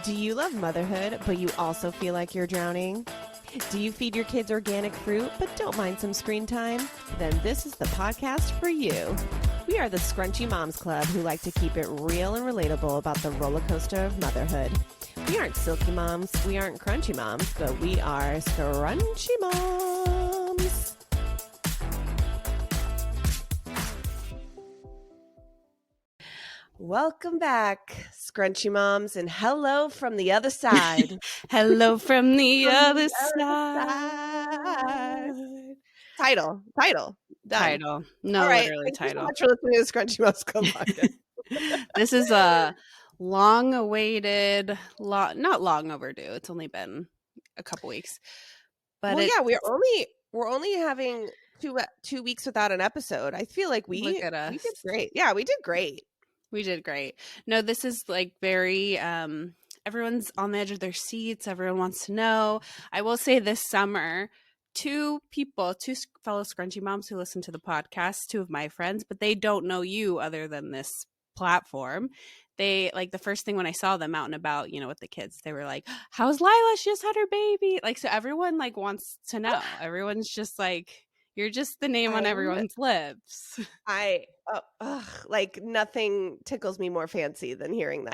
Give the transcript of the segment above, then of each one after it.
Do you love motherhood, but you also feel like you're drowning? Do you feed your kids organic fruit, but don't mind some screen time? Then this is the podcast for you. We are the Scrunchy Moms Club who like to keep it real and relatable about the roller coaster of motherhood. We aren't silky moms, we aren't crunchy moms, but we are scrunchy moms. Welcome back, Scrunchy Moms, and hello from the other side. Hello from the other side. Title. Done. Title. No, All right. literally Thank you so title. much for listening to the Scrunchy Moms Club podcast. This is a long-awaited, not long overdue. It's only been a couple weeks. But well, yeah, we're only having two weeks without an episode. I feel like we did great. Yeah, we did great. We did great. No, this is like very everyone's on the edge of their seats. Everyone wants to know. I will say this summer, two fellow Scrunchy Moms who listen to the podcast, two of my friends, but they don't know you other than this platform. They like the first thing when I saw them out and about, with the kids, they were like, "How's Lyla? She just had her baby." Like, so everyone like wants to know. Everyone's just like, you're just the name on everyone's lips. Like nothing tickles me more fancy than hearing that.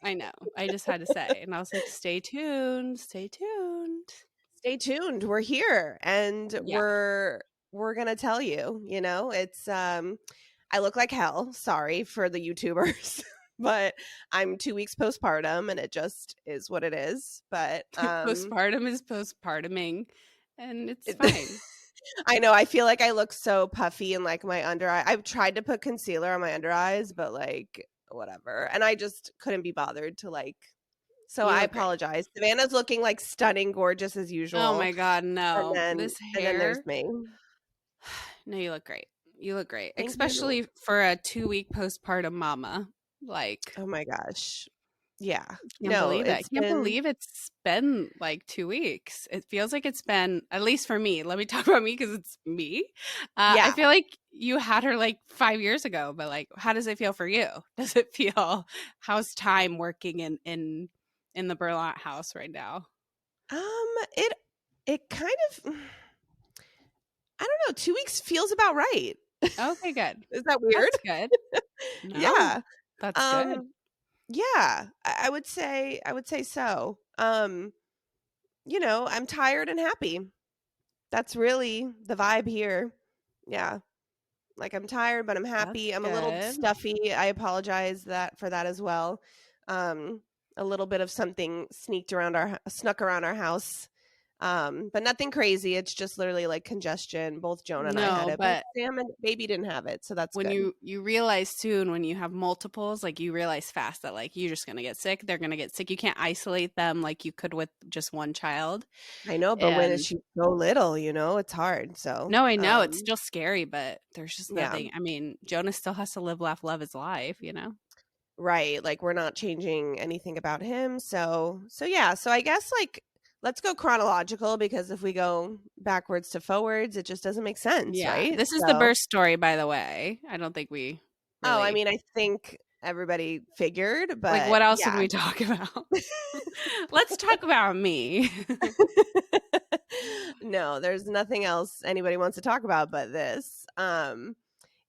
I know. I just had to say. And I was like, stay tuned. Stay tuned. We're here and we're going to tell you, it's I look like hell. Sorry for the YouTubers. But I'm 2 weeks postpartum and it just is what it is. But postpartum is postpartuming and it's fine. I know. I feel like I look so puffy and like my under eye. I've tried to put concealer on my under eyes, but like whatever. And I just couldn't be bothered to like. So I apologize. Great. Savannah's looking like stunning, gorgeous as usual. Oh my God, no. This hair. And then there's me. No, you look great. You look great. Thank especially you. For a 2-week postpartum mama. Like, oh my gosh. Yeah. Can't believe it. Can't believe it's been like 2 weeks. It feels like it's been, at least for me. Let me talk about me because it's me. I feel like you had her like 5 years ago, but like, how does it feel for you? Does it feel, how's time working in the Burlant house right now? It kind of, I don't know. 2 weeks feels about right. Okay, good. Is that weird? That's good. No, yeah. That's good. Yeah, I would say so. I'm tired and happy. That's really the vibe here. Yeah. Like I'm tired, but I'm happy. I'm a little stuffy. I apologize for that as well. A little bit of something snuck around our house. But nothing crazy. It's just literally like congestion. Both Jonah and I had it, but Sam and baby didn't have it. So that's when good. you realize soon when you have multiples, like you realize fast that like you're just gonna get sick. They're gonna get sick. You can't isolate them like you could with just one child. I know, but when she's so little, it's hard. So no, I know it's still scary, but there's just nothing. I mean, Jonah still has to live, laugh, love his life. Right? Like we're not changing anything about him. So yeah. So I guess like. Let's go chronological because if we go backwards to forwards, it just doesn't make sense, right? This is the birth story, by the way. I don't think we really... Oh, I mean, I think everybody figured, but... Like, what else did we talk about? Let's talk about me. No, there's nothing else anybody wants to talk about but this.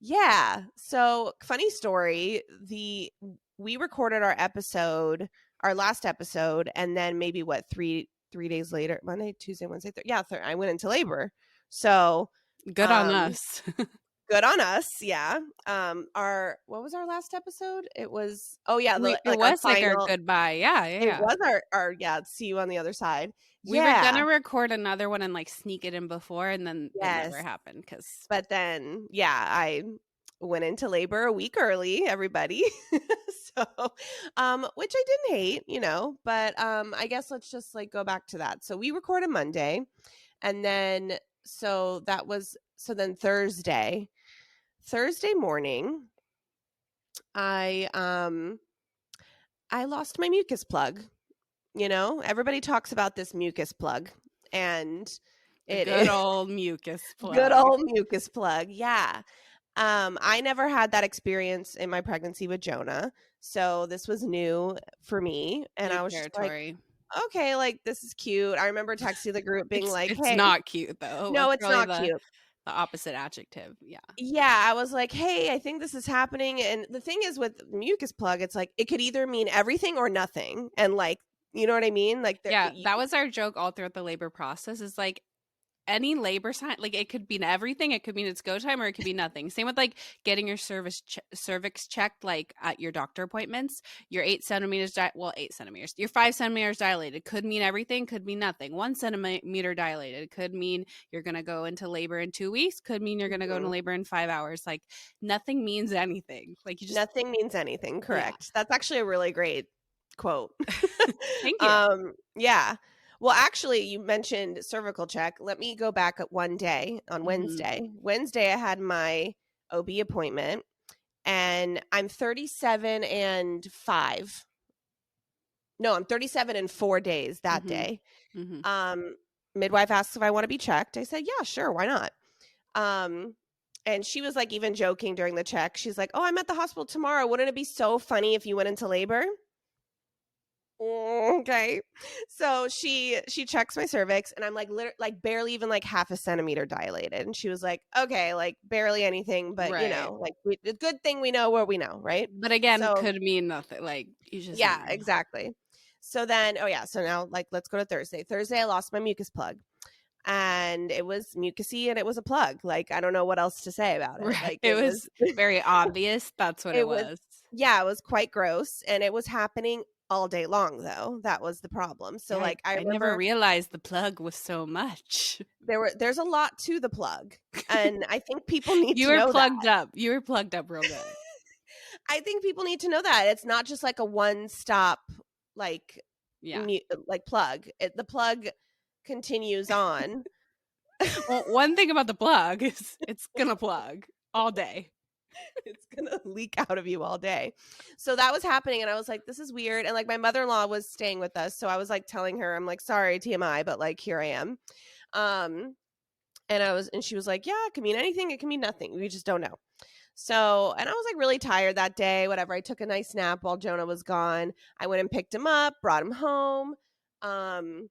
Yeah, so funny story. We recorded our last episode, and then maybe, 3 days later, Monday, Tuesday, Wednesday, I went into labor. So good on us. Good on us. Yeah. What was our last episode? It was, it was like our goodbye. Yeah. It was our see you on the other side. We were gonna record another one and like sneak it in before, and then it never happened but then I went into labor a week early, everybody. So, which I didn't hate, but I guess let's just like go back to that. So we recorded Monday, and then then Thursday morning, I lost my mucus plug. Everybody talks about this mucus plug, and good old mucus plug. Good old mucus plug. Yeah. I never had that experience in my pregnancy with Jonah. So this was new for me. And New I was just like, territory. okay, like this is cute. I remember texting the group being like, It's hey, not cute though. no, That's it's probably not the cute. opposite adjective. Yeah. Yeah, I was like, hey, I think this is happening. And the thing is with mucus plug, it's like it could either mean everything or nothing. And like, you know what I mean? Like there Yeah, that was our joke all throughout the labor process. Is like any labor sign, like it could mean everything. It could mean it's go time, or it could be nothing. Same with like getting your cervix checked, like at your doctor appointments. Your 8 centimeters, 8 centimeters. Your 5 centimeters dilated could mean everything. Could mean nothing. 1 centimeter dilated could mean you're gonna go into labor in 2 weeks. Could mean you're gonna go into Mhm. labor in 5 hours. Like nothing means anything. Like you just Nothing means anything. yeah. Correct. That's actually a really great quote. Thank you. Yeah. Well, actually, you mentioned cervical check. Let me go back at one day on Hmm. Wednesday. Wednesday, I had my OB appointment, and I'm 37 and 5. No, I'm 37 and 4 days that Hmm. day. Hmm. Um, Midwife asks if I want to be checked. I said, yeah, sure, why not? Um, and she was like even joking during the check. She's like, "Oh, I'm at the hospital tomorrow. Wouldn't it be so funny if you went into labor?" Okay. So she checks my cervix and I'm like like barely even like half a centimeter dilated. And she was like, "Okay, like barely anything, but you Right. know, like the good thing we know what we know, right?" But again, So, could mean nothing. Like you just yeah, never know. exactly. So then, oh yeah, so now like let's go to Thursday. Thursday I lost my mucus plug. And it was mucusy and it was a plug. Like I don't know what else to say about it. Right. Like It it was was very obvious that's what it it was was. yeah, it was quite gross and it was happening all day long though. That was the problem. So Yeah, like I I never remember realized the plug was so much. there's a lot to the plug and I think people need You to were know that. plugged up. You were plugged up real good. I think people need to know that. It's not just like a one stop like Yeah. like plug. The plug continues on. Well, one thing about the plug is it's gonna plug all day. It's gonna leak out of you all day. So that was happening, and I was like, "This is weird." And like my mother-in-law was staying with us, so I was like telling her, "I'm like, sorry, TMI, but like here I am." Um, and she was like, "Yeah, it can mean anything. It can mean nothing. We just don't know." So, and I was like really tired that day. Whatever. I took a nice nap while Jonah was gone. I went and picked him up, brought him home. Um,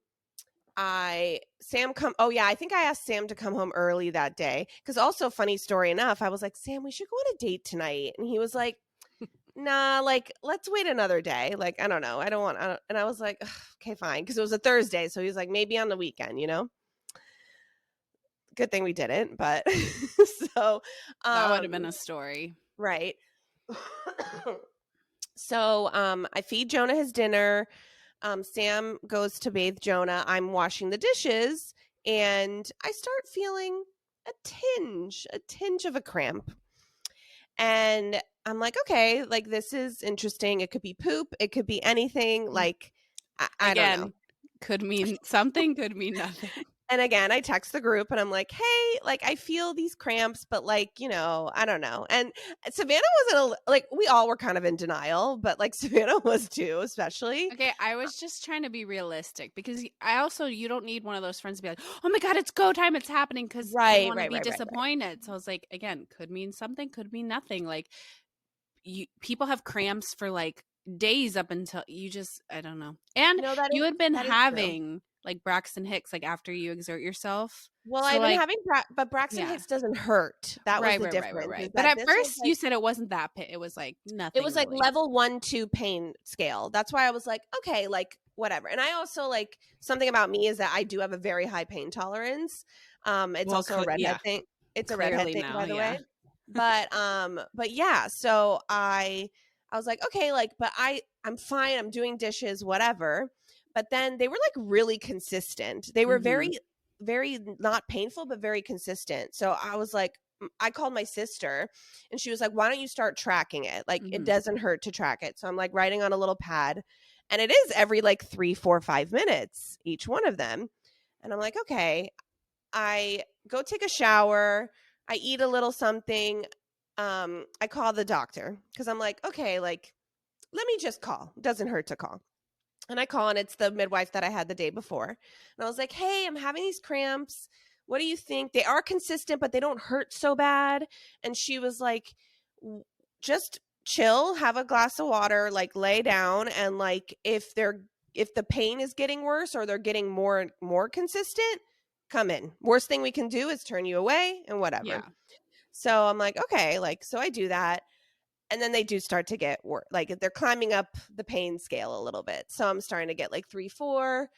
I Sam come oh yeah, I think I asked Sam to come home early that day cuz also funny story enough, I was like, "Sam, we should go on a date tonight." And he was like, "Nah, like let's wait another day." Like, I don't know. I don't and I was like, "Ugh, okay, fine," cuz it was a Thursday, so he was like, "Maybe on the weekend, you know?" Good thing we didn't, but so That would have been um a story. right. So I feed Jonah his dinner. Sam goes to bathe Jonah. I'm washing the dishes, and I start feeling a tinge of a cramp. And I'm like, okay, like this is interesting. It could be poop. It could be anything. Mm. Like, I don't know. Again, could mean something, could mean nothing. And again, I text the group and I'm like, hey, like I feel these cramps, but like, you know, I don't know. And Savannah wasn't like, we all were kind of in denial, but like Savannah was too, especially. Okay, I was just trying to be realistic because I also you don't need one of those friends to be like, "Oh my god, it's go time, it's happening," because you don't Right, want to right, be right, right, right. disappointed. So I was like, again, could mean something, could mean nothing. Like you, people have cramps for like days up until you just I don't know. And No, you had been that is true. having like Braxton Hicks like after you exert yourself. Well, So I've been like having, but Braxton yeah, Hicks doesn't hurt. That was right, the right, right, right, difference. right. Is But that at this was first like you said it wasn't that it was like it nothing was like really. level 1-2 pain scale. That's why I was like, okay, like whatever. And I also like something about me is that I do have a very high pain tolerance. It's Well, also a yeah, redhead thing. It's a redhead clearly thing, now, by the yeah. way. But yeah. So I was like, okay, like, but I'm fine. I'm doing dishes, whatever. But then they were like really consistent. They were Mhm. very, very not painful, but very consistent. So I was like, I called my sister and she was like, why don't you start tracking it? Like, it Mhm. doesn't hurt to track it. So I'm like writing on a little pad and it is every like 3, 4, 5 minutes, each one of them. And I'm like, okay. I go take a shower. I eat a little something. I call the doctor because I'm like, okay, like, let me just call. It doesn't hurt to call. And I call, and it's the midwife that I had the day before. And I was like, hey, I'm having these cramps. What do you think? They are consistent, but they don't hurt so bad. And she was like, just chill, have a glass of water, like lay down, and like if the pain is getting worse or they're getting more consistent, come in. Worst thing we can do is turn you away and whatever. Yeah. So I'm like, okay, like so I do that. And then they do start to get worse. Like they're climbing up the pain scale a little bit. So I'm starting to get like 3, 4.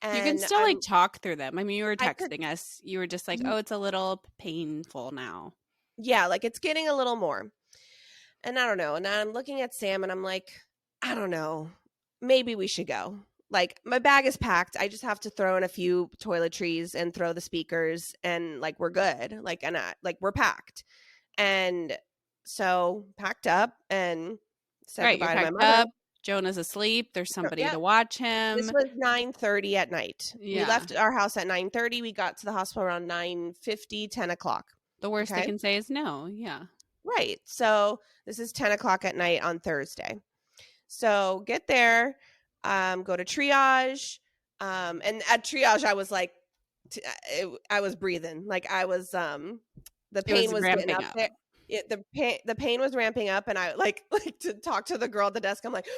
You can And still like talk through them. I mean, you were I could, texting us. You were just like, "Oh, it's a little painful now." yeah, like it's getting a little more. And I don't know. And I'm looking at Sam and I'm like, I don't know. Maybe we should go. Like my bag is packed. I just have to throw in a few toiletries and throw the speakers and like we're good. Like like we're packed. And so packed up and All said right, you're goodbye to my packed mother. up. Jonah's asleep. There's somebody Yeah. to watch This him. was 9:30 at night. We Yeah. left our house at 9:30. We got to the hospital around 9:50, 10 o'clock. The worst they Okay. can say is no. Yeah. Right. So this is 10 o'clock at night on Thursday. So get there, go to triage. And at triage, I was like, I was breathing. Like I was, the It was pain was getting ramping up up. there. The pain was ramping up, and I like to talk to the girl at the desk. I'm like,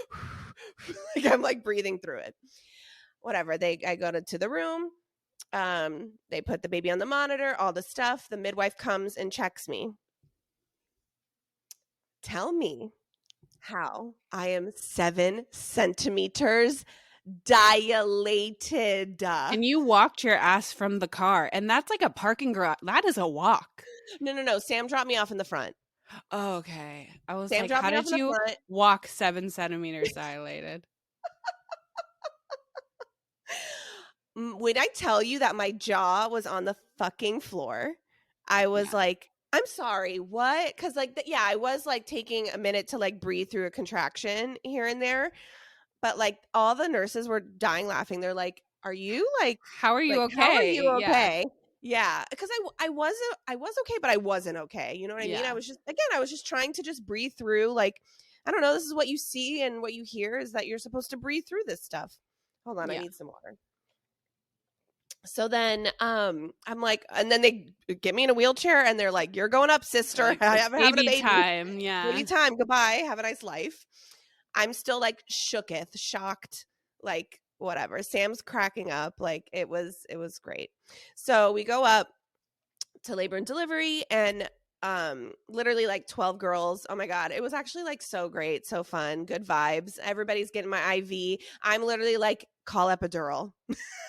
like I'm like breathing through it. Whatever. I go to the room. They put the baby on the monitor, all the stuff. The midwife comes and checks me. Tell me how I am 7 centimeters dilated. And you walked your ass from the car, and that's like a parking garage. That is a walk. No. Sam dropped me off in the front. Oh, okay. I was Sam like, dropped how me off did in the you front. walk 7 centimeters dilated? When I tell you that my jaw was on the fucking floor, I was Yeah. like, I'm sorry, what? Because like, yeah, I was like taking a minute to like breathe through a contraction here and there. But like all the nurses were dying laughing. They're like, "Are you How are you how are you okay? Yeah. okay?" Yeah, because I was okay, but I wasn't okay. You know what I mean? Yeah. I was just trying to just breathe through. Like I don't know. This is what you see and what you hear is that you're supposed to breathe through this stuff. Hold on, I Yeah. need some water. So then I'm like, and then they get me in a wheelchair and they're like, "You're going up, sister. Like, I'm it's having a baby baby. time. Baby Yeah. time. Goodbye. Have a nice life." I'm still like shocked, like whatever. Sam's cracking up. Like it was great. So we go up to labor and delivery and literally like 12 girls. Oh my god, it was actually like so great, so fun, good vibes. Everybody's getting my IV. I'm literally like, call epidural.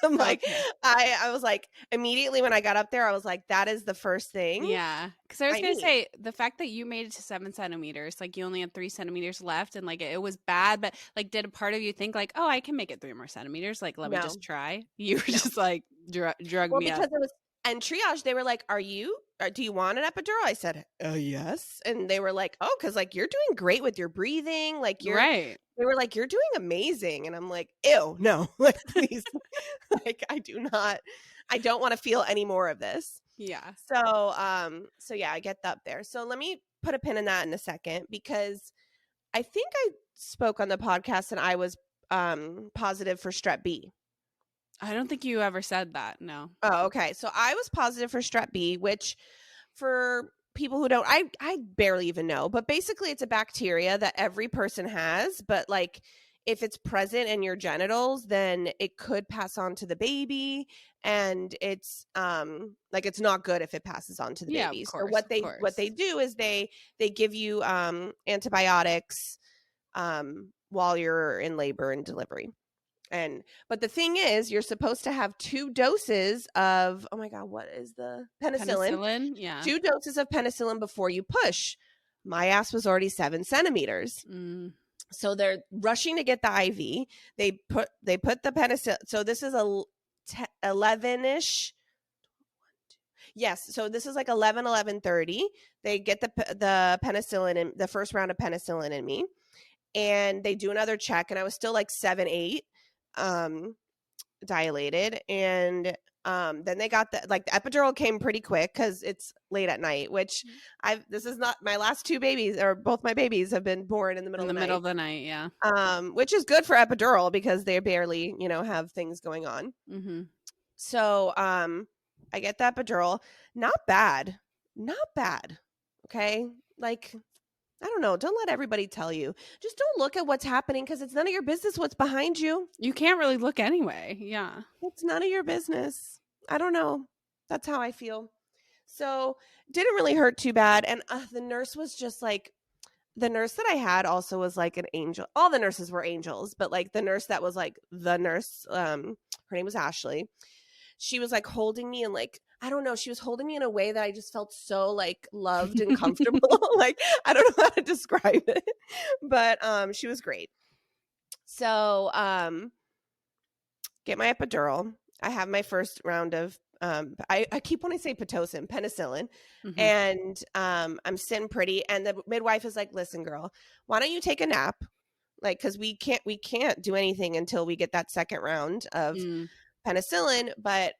I'm like, Okay. I was like, immediately when I got up there, I was like, that is the first thing Yeah. Because I was I going to need. say, the fact that you made it to 7 centimeters, like you only had 3 centimeters left and like it was bad, but like, did a part of you think, like, oh, I can make it 3 more centimeters? Like, let me No, just try? You were no. just like, drug Well, me up. because it was and triage, they were like, "Are you? Do you want an epidural?" I said, yes." And they were like, "Oh, because like you're doing great with your breathing. Like you're." Right. They were like, "You're doing amazing," and I'm like, "Ew, no, like please, like I do not, I don't want to feel any more of this." Yeah. So yeah, I get up there. So let me put a pin in that in a second because I think I spoke on the podcast and I was positive for strep B. I don't think you ever said that. No. Oh, okay. So I was positive for strep B, which for people who don't, I barely even know, but basically it's a bacteria that every person has, but like if it's present in your genitals, then it could pass on to the baby and it's like it's not good if it passes on to the Yeah, of baby. So course. Of what course. they do is they give you antibiotics while you're in labor and delivery. And but the thing is, you're supposed to have 2 doses of, oh my god, what is the penicillin? Penicillin. Yeah. 2 doses of penicillin before you push. My ass was already 7 centimeters. Mm. So they're rushing to get the IV. They put the penicillin. So this is 11ish. Yes, so this is like 11:30. They get the penicillin in the first round of penicillin in me, and they do another check, and I was still like 7, 8. Dilated, and then they got the epidural came pretty quick because it's late at night, which this is not my last 2 babies, or both my babis have been born in the middle In of the the middle night, of the night. Yeah. which is good for epidural because they barely have things going on. Mm-hmm. So I get the epidural. Not bad. Okay, like I don't know. Don't let everybody tell you. Just don't look at what's happening because it's none of your business what's behind you. You can't really look anyway. Yeah. It's none of your business. I don't know. That's how I feel. So didn't really hurt too bad. And the nurse was just like, the nurse that I had also was like an angel. All the nurses were angels, but like the nurse that was like the nurse, her name was Ashley. She was like holding me and like, I don't know, she was holding me in a way that I just felt so like loved and comfortable. Like, I don't know how to describe it, but she was great. So get my epidural. I have my first round of I keep wanting to say Pitocin, penicillin, Mhm. and I'm sitting pretty, and the midwife is like, "Listen, girl, why don't you take a nap? Like, because we can't do anything until we get that second round of Mm. penicillin, but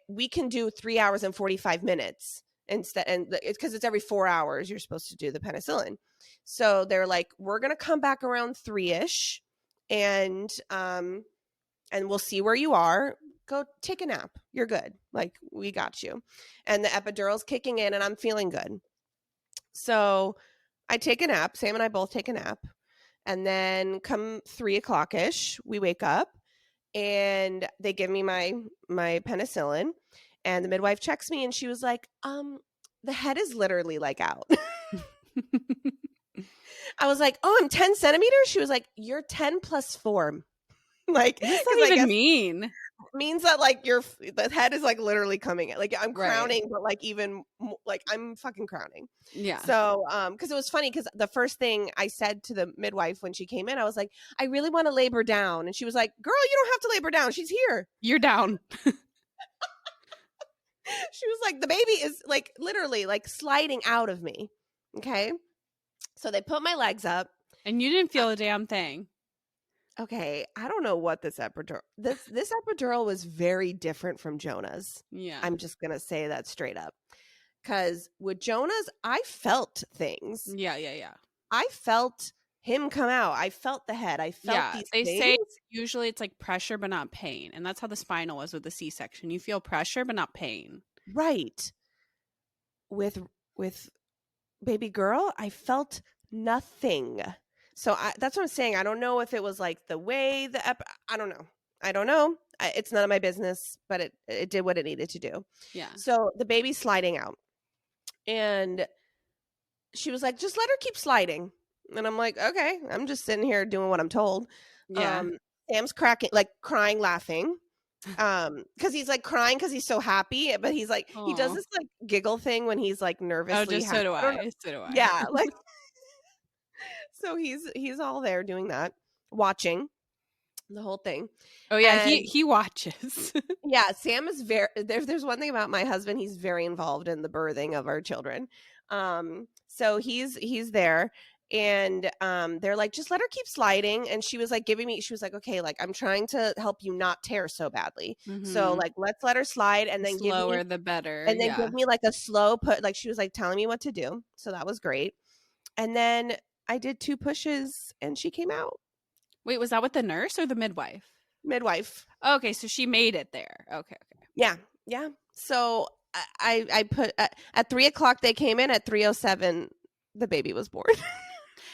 we can do 3 hours and 45 minutes instead, and it's because it's every 4 hours you're supposed to do the penicillin. So they're like, we're gonna come back around 3ish, and we'll see where you are. Go take a nap. You're good. Like, we got you. And the epidural's kicking in and I'm feeling good. So I take a nap. Sam and I both take a nap. And then come 3 o'clock ish, we wake up and they give me my penicillin. And the midwife checks me and she was like, the head is literally like out. I was like, oh, I'm 10 centimeters. She was like, you're 10 plus 4. Like, What does because that I even guess mean? means that like the head is like literally coming in. Like, I'm Right. crowning, but like even like I'm fucking crowning. Yeah. So because it was funny because the first thing I said to the midwife when she came in, I was like, I really want to labor down, and she was like, girl, you don't have to labor down, she's here. You're down. She was like, the baby is like literally like sliding out of me. Okay, so they put my legs up. And you didn't feel a damn thing. Okay, I don't know what this epidural was very different from Jonah's. Yeah. I'm just gonna say that straight up. Because with Jonah's, I felt things. Yeah, yeah, yeah. I felt him come out. I felt the head. I felt Yeah, these they say things. usually it's like pressure but not pain. And that's how the spinal was with the C-section. You feel pressure but not pain. Right. With baby girl, I felt nothing. So that's what I'm saying. I don't know if it was like the way I don't know. I don't know. It's none of my business, but it did what it needed to do. Yeah. So the baby's sliding out. And she was like, just let her keep sliding. And I'm like, okay, I'm just sitting here doing what I'm told. Yeah. Sam's cracking, like crying, laughing. Because he's like crying because he's so happy, but he's like, he does Aw. this like giggle thing when he's like Oh, nervously just happy. so do I don't know. I. So do I. Yeah, like so he's all there doing that, watching the whole thing. Oh yeah, And he watches. yeah, Sam is very there's one thing about my husband, he's very involved in the birthing of our children. So he's there, and they're like, just let her keep sliding, and she was like she was like, okay, like I'm trying to help you not tear so badly. So Mhm. like let's let her slide and The then slower the better. Yeah. give me like a slow put, like she was like telling me what to do. So that was great. And then I did 2 pushes and she came out. Wait, was that with the nurse or the midwife? Midwife. Okay, so she made it there. Okay, okay. Yeah. Yeah. So I put at 3 o'clock they came in. At 3:07 the baby was born.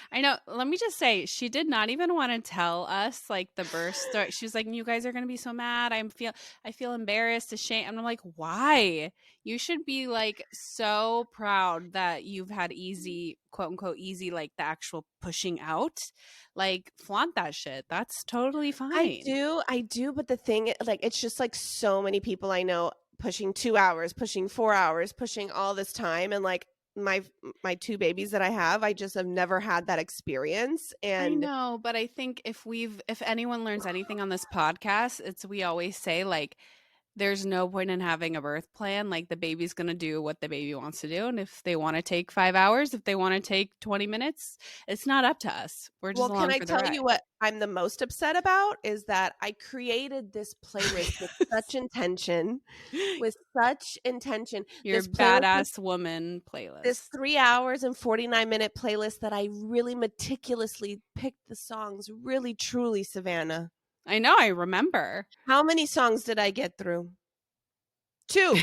I know. Let me just say, she did not even want to tell us like the birth story. She was like, "You guys are gonna be so mad. I feel embarrassed, ashamed." And I'm like, "Why? You should be like so proud that you've had easy, quote unquote, easy, like the actual pushing out. Like flaunt that shit. That's totally fine." I do, but the thing, like, it's just like so many people I know pushing 2 hours, pushing 4 hours, pushing all this time, and like my 2 babies that I have, I just have never had that experience. I And know, but I think if anyone learns anything on this podcast, it's we always say like there's no point in having a birth plan. Like the baby's going to do what the baby wants to do. And if they want to take 5 hours, if they want to take 20 minutes, it's not up to us. We're just well, can along I for the tell ride. you what I'm the most upset about is that I created this playlist with such intention, Your this playlist badass woman this playlist. 3 hours and 49-minute playlist that I really meticulously picked the songs, really, truly, Savannah. I know, I remember. How many songs did I get through? 2.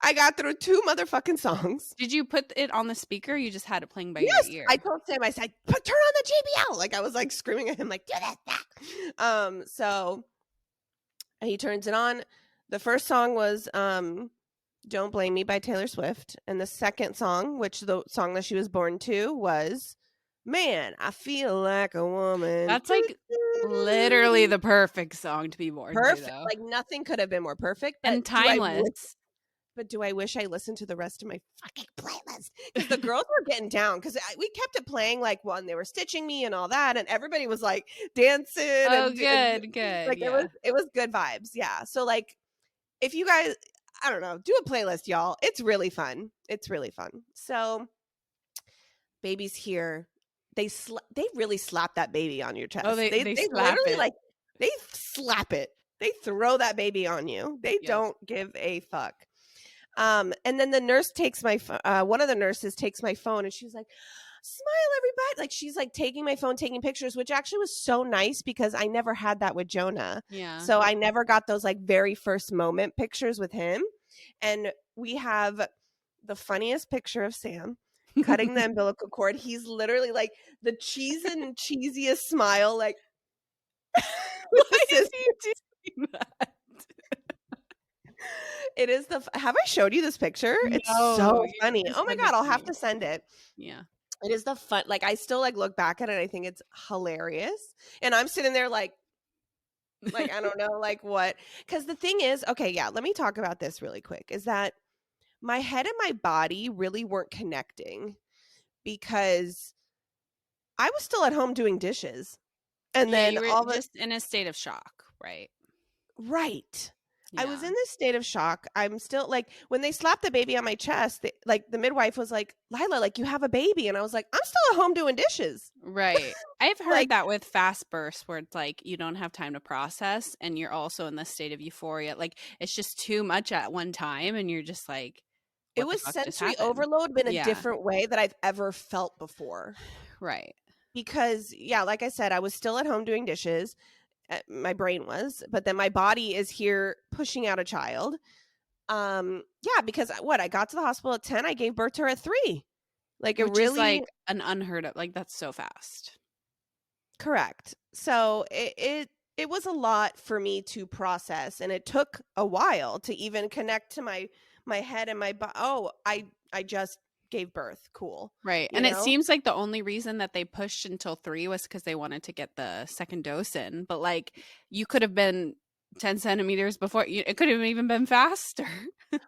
I got through 2 motherfucking songs. Did you put it on the speaker? Or you just had it playing by your Yes, I ear? told Sam, I said, "Put turn on the JBL." Like, I was, like, screaming at him, like, "Do this, so he turns it on. The first song was, Don't Blame Me by Taylor Swift, and the second song, which the song that she was born to, was Man, I Feel Like a Woman. That's, like, literally the perfect song to be born to, Perfect, though. like, nothing could have been more perfect, And timeless. but do I wish I listened to the rest of my fucking playlist? Because the girls were getting down, because we kept it playing, like, when they were stitching me and all that, and everybody was, like, dancing Oh, and, good, like, yeah. it was good vibes, yeah. So, like, if you guys, I don't know, do a playlist, y'all. It's really fun. It's really fun. So, baby's here. They really slap that baby on your Oh, chest. they They slap literally, it. like, they slap it. They throw that baby on you. They Yep. don't give a fuck. And then the nurse takes one of the nurses takes my phone, and she's like, "Smile, everybody!" Like, she's like taking my phone, taking pictures, which actually was so nice because I never had that with Jonah. Yeah. So I never got those, like, very first moment pictures with him. And we have the funniest picture of Sam cutting the umbilical cord. He's literally like the cheesiest smile, like with Why the is scissors. he doing that? It is have I showed you this picture? It's No, so you funny. need to Oh my send God, it I'll to have me. to send it. Yeah. It is the fun. Like, I still, like, look back at it. I think it's hilarious. And I'm sitting there like, I don't know, like, what? Because the thing is, okay, yeah, let me talk about this really quick. Is that my head and my body really weren't connecting because I was still at home doing dishes. And Yeah, then you were all the just in a state of shock, right? right. I was Yeah. in this state of shock. I'm still like, when they slapped the baby on my chest, like, the midwife was like, "Lyla, like, you have a baby." And I was like, "I'm still at home doing dishes." Right. I've Like, heard that with fast bursts where it's like you don't have time to process and you're also in this state of euphoria. Like it's just too much at one time and you're just like, it what the was fuck just sensory happened? overload, but in a Yeah. different way that I've ever felt before. Right. Because, yeah, like I said, I was still at home doing dishes. My brain was, but then my body is here pushing out a child. Yeah, because I got to the hospital at 10, I gave birth to her at 3. Like, it Which is really like an unheard of, like that's so fast. correct. So it was a lot for me to process, and it took a while to even connect to my head and my oh, I just gave birth. Cool. Right. You And it know? seems like the only reason that they pushed until 3 was because they wanted to get the second dose in. But like you could have been 10 centimeters before. It could have even been faster.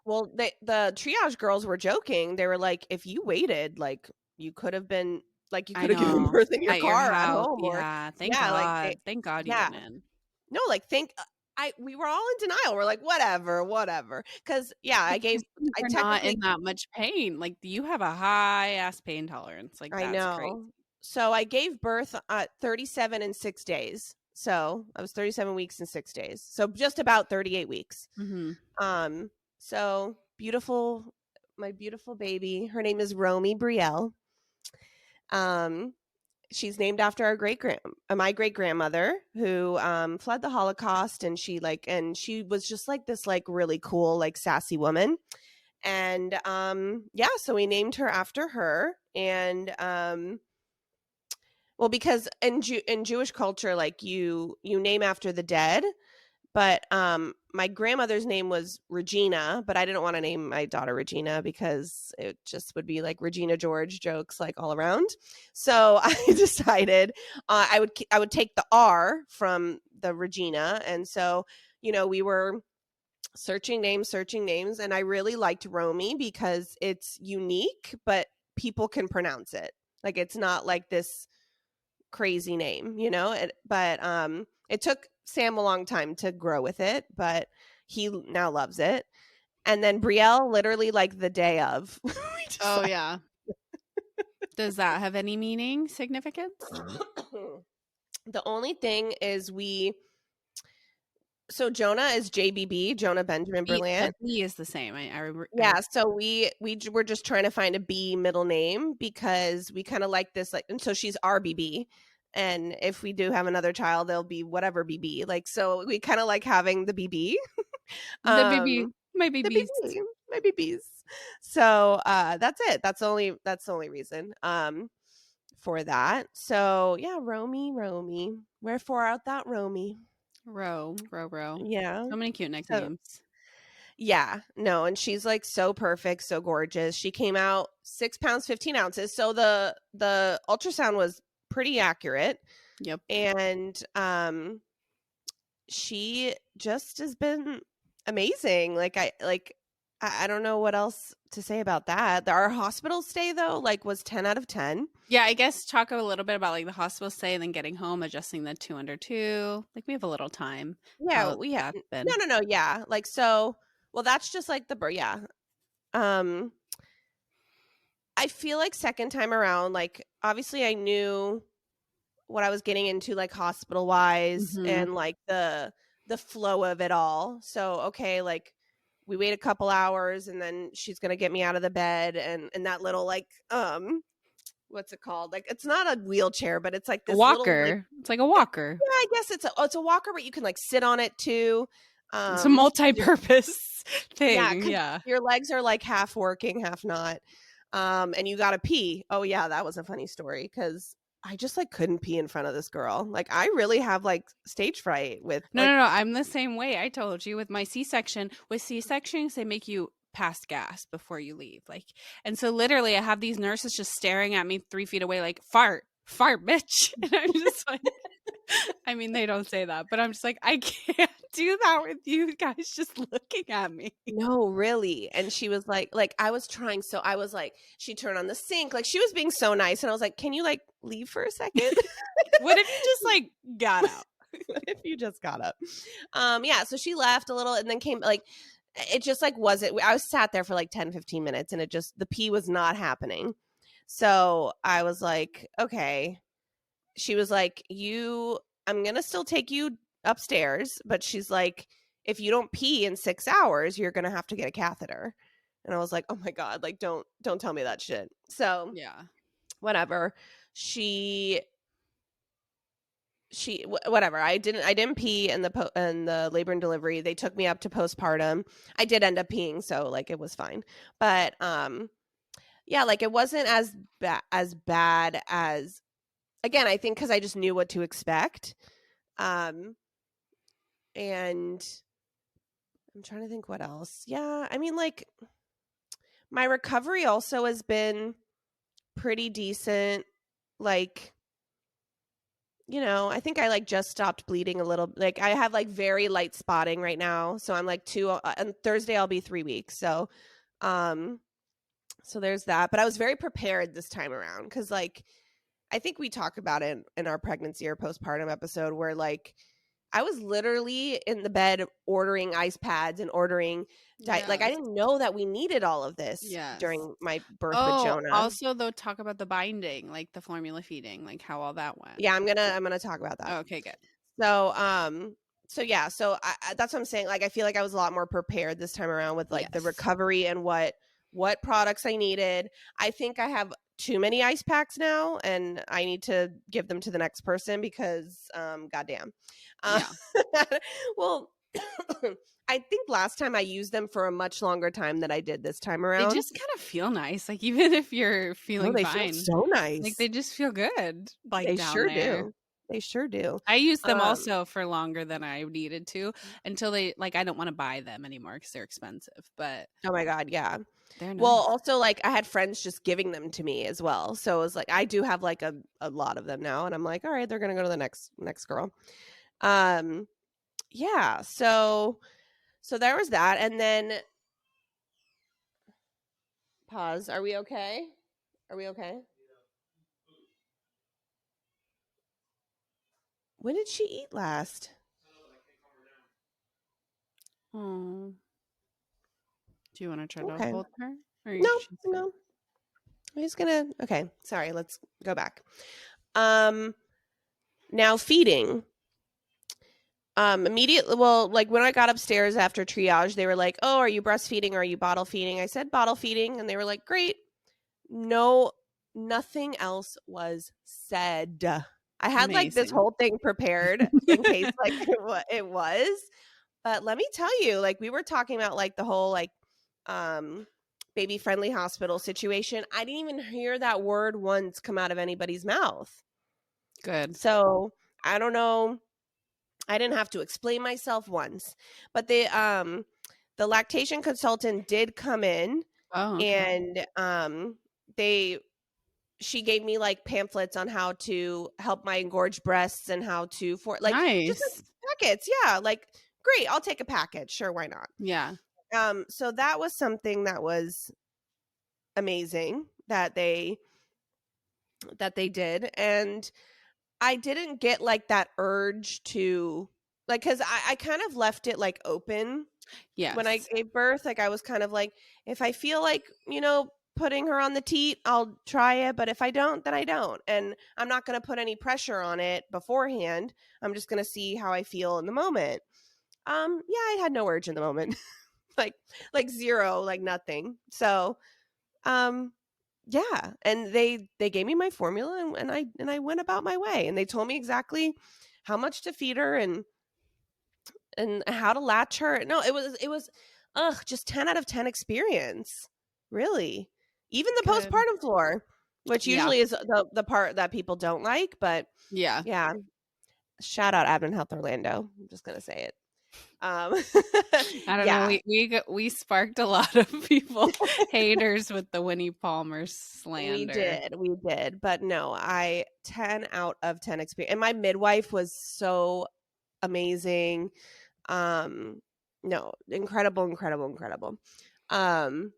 Well, the triage girls were joking. They were like, if you waited, like, you could have been, like, you I could have given know. birth in your At your car at house. home, or Yeah. Thank yeah, like, God. Thank God you yeah. went in. No, like, I we were all in denial. We're like, whatever. Because, yeah, Because I you're not technically, in that much pain. Like you have a high ass pain tolerance. Like I that's crazy. know. So I gave birth at 37 and 6 days. So I was 37 weeks and 6 days. So just about 38 weeks. Mm-hmm. Um, so beautiful, my beautiful baby. Her name is Romy Brielle. Um, she's named after my great grandmother who fled the Holocaust, and she was just like this, like, really cool, like, sassy woman. And yeah, so we named her after her. And well, because in Jewish culture, like, you name after the dead. But my grandmother's name was Regina, but I didn't want to name my daughter Regina because it just would be like Regina George jokes, like, all around. So I decided I would take the R from the Regina. And so, we were searching names, and I really liked Romy because it's unique, but people can pronounce it. Like, it's not like this crazy name, but it took Sam a long time to grow with it, but he now loves it. And then Brielle, literally, like, the day of, we Oh decided. yeah. Does that have any meaning, significance? The only thing is so Jonah is JBB, Jonah Benjamin The Berlant. B is the same. I remember. Yeah, so were just trying to find a B middle name because we kind of like this, like, and so she's RBB. And if we do have another child, they'll be whatever BB. Like, so we kind of like having the BB. The baby, Um my the babies. BB. my babies. So that's it. That's the only reason for that. So yeah, Romy. Wherefore art thou Romy? Row. Yeah. So many cute So nicknames. yeah, no, and she's like so perfect, so gorgeous. She came out 6 pounds 15 ounces. So the ultrasound was pretty accurate. Yep. And she just has been amazing. I don't know what else to say about that. Our hospital stay though, like, was 10 out of 10. Yeah, I guess talk a little bit about like the hospital stay and then getting home, adjusting the 2 under 2. Like we have a little time. Yeah, How we had that's been. no, yeah. Like, so well, that's just like the birth, yeah. Um I feel like second time around, like, obviously I knew what I was getting into, like, hospital wise, Mhm. and like the flow of it all. So okay, like, we wait a couple hours and then she's gonna get me out of the bed, and that little, like, what's it called? Like, it's not a wheelchair, but it's like A this little, like, walker. It's like a walker. yeah, I guess it's a walker, but you can like sit on it too. It's a 'Cause multi-purpose yeah, thing. because Yeah. your legs are like half working, half not. And you gotta pee. Oh yeah, that was a funny story because I just like couldn't pee in front of this girl. Like, I really have like stage fright with No, like, no, no. I'm the same way. I told you with my C-section. With C-sections, they make you pass gas before you leave. Like, and so literally, I have these nurses just staring at me 3 feet away, like fart, bitch. And I'm just like, I mean, they don't say that, but I'm just like, I can't do that with you guys just looking at me. no, really. And she was like, I was trying, so I was like, she turned on the sink, like she was being so nice, and I was like, can you like leave for a second? What if you just like got out? What if you just got up? Yeah, so she left a little and then came, like, it just like wasn't, I was sat there for like 10-15 minutes and it just, the pee was not happening. So I was like, okay. She was like, I'm gonna still take you upstairs, but she's like, if you don't pee in 6 hours, you're gonna have to get a catheter. And I was like, oh my God, like, don't tell me that shit. So Yeah. whatever. Whatever, I didn't pee in the labor and delivery. They took me up to postpartum. I did end up peeing, so like it was fine. But yeah, like, it wasn't as bad as, again, I think because I just knew what to expect. And I'm trying to think what else. Yeah, I mean, like, my recovery also has been pretty decent. Like, I think I like just stopped bleeding a little. Like, I have like very light spotting right now, so I'm like on Thursday I'll be 3 weeks. Um, so there's that. But I was very prepared this time around because, like, I think we talk about it in our pregnancy or postpartum episode where, like, I was literally in the bed ordering ice pads and ordering like, I Yes. didn't know that we needed all of this Yes. during my birth with Oh, Jonah. also though, talk about the binding, like the formula feeding, like how all that went. Yeah, I'm gonna talk about that. Oh, okay, good. So, yeah, so that's what I'm saying. Like, I feel like I was a lot more prepared this time around with like the Yes. recovery and what products I needed. I think I have too many ice packs now, and I need to give them to the next person because, goddamn. Yeah. Well, I think last time I used them for a much longer time than I did this time They around. just kind of feel nice. Like even if you're Oh, feeling they feel fine, so like nice. they just feel good like They down sure there. do. They sure do. I used them Um, also for longer than I needed to until they like I don't want to buy them anymore because they're expensive, but oh my God, yeah. they're Well, nice. also, like, I had friends just giving them to me as well. So it was like, I do have like a lot of them now, and I'm like, all right, they're gonna go to the next girl. Um, yeah. So there was that, and then pause. Are we okay? Are we okay? When did she eat last? Oh, do you want to try to Okay. hold her? Or No, she's good? no. I'm just gonna. Okay. Sorry. Let's go back. Um, Now feeding. Immediately, well, like, when I got upstairs after triage, they were like, oh, are you breastfeeding or are you bottle feeding? I said bottle feeding, and they were like, great. No, nothing else was said. I had like this Amazing. whole thing prepared in case like it was. But let me tell you, like, we were talking about like the whole, like, baby friendly hospital situation. I didn't even hear that word once come out of anybody's mouth. Good. So I don't know. I didn't have to explain myself once, but the lactation consultant did come in, Oh, okay. and they she gave me like pamphlets on how to help my engorged breasts and how to for like just like Nice. packets. Yeah, like great, I'll take a package. Sure, why not? Yeah. So that was something that was amazing that they did, and I didn't get like that urge to like because I kind of left it like open when I Yes. gave birth. Like I was kind of like, if I feel like putting her on the teat, I'll try it, but if I don't, then I don't, and I'm not going to put any pressure on it beforehand. I'm just going to see how I feel in the moment. Yeah, I had no urge in the moment. like zero, like nothing. So um yeah, and they gave me my formula, and I went about my way, and they told me exactly how much to feed her and how to latch her. No, it was just 10 out of 10 experience. Really. Even the Good. postpartum floor, which Yeah. usually is the part that people don't like, but Yeah. yeah, shout out Advent Health Orlando. I'm just going to say it. Um I don't know. yeah, We sparked a lot of people haters with the Winnie Palmer we slander. did. We did. But no, I 10 out of 10 experience. And my midwife was so amazing. No, incredible, incredible, incredible. Um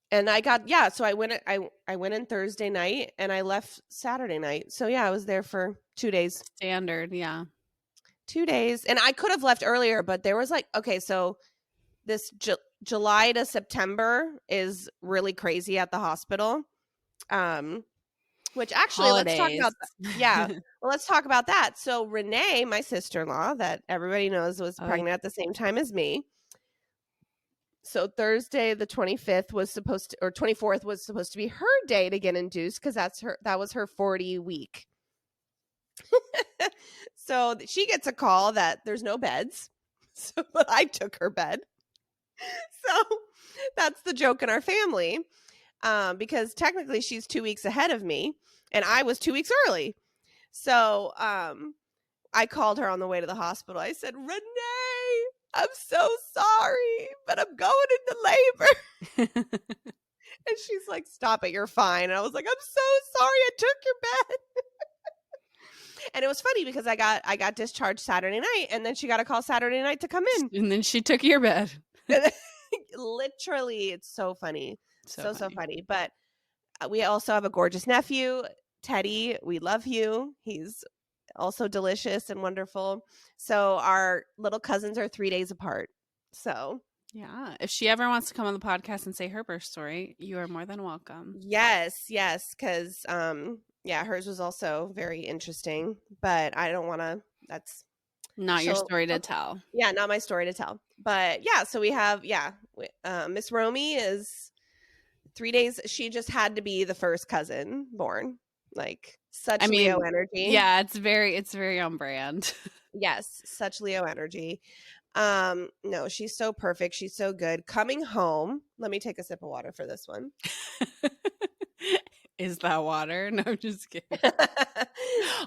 and I got so I went in Thursday night and I left Saturday night. So yeah, I was there for 2 days. Standard. Yeah. 2 days. And I could have left earlier, but there was like okay, so this July to September is really crazy at the hospital. Um Which actually, let's talk Holidays. about yeah. Well, let's talk about that. So Renee, my sister-in-law, that everybody knows was Oh, pregnant at the same time as me. So Thursday the 25th was supposed to, or 24th was supposed to be her day to get induced because that was her 40 week. So she gets a call that there's no beds. So but I took her bed. So that's the joke in our family. Because technically she's 2 weeks ahead of me and I was 2 weeks early. So I called her on the way to the hospital. I said, Renee, I'm so sorry, but I'm going into labor. And she's like, stop it, you're fine. And I was like, I'm so sorry, I took your bed. And it was funny because I got discharged Saturday night, and then she got a call Saturday night to come in. and then she took your bed. Literally, it's so funny. So So funny. funny. But we also have a gorgeous nephew, Teddy. We love you. He's also delicious and wonderful. So our little cousins are 3 days apart. So Yeah. If she ever wants to come on the podcast and say her birth story, you are more than welcome. yes, because yeah, hers was also very interesting, but I don't want to. That's Not your story to tell. yeah, not my story to tell. But yeah, so we have Miss Romy is 3 days. She just had to be the first cousin born. Like I such Leo mean, energy. yeah, it's very on brand. Yes, such Leo energy. No, she's so perfect. She's so good. Coming home, let me take a sip of water for this one. Is that water? No, I'm just kidding.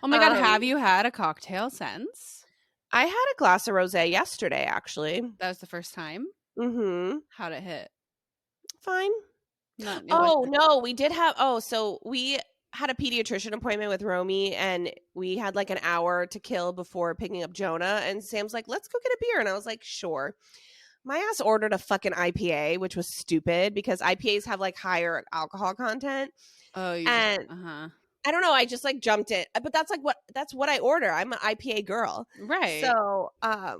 Oh my god, have you had a cocktail since? I had a glass of rosé yesterday, actually. That was the first time? Mm-hmm. How'd it hit? Fine. No, it Oh wasn't. no, we did have. Oh, so we had a pediatrician appointment with Romy, and we had like an hour to kill before picking up Jonah. And Sam's like, "Let's go get a beer," and I was like, "Sure." My ass ordered a fucking IPA, which was stupid because IPAs have like higher alcohol content, Oh, you just and uh-huh. I don't know. I just like jumped it, but that's what I order. I'm an IPA girl, Right. so I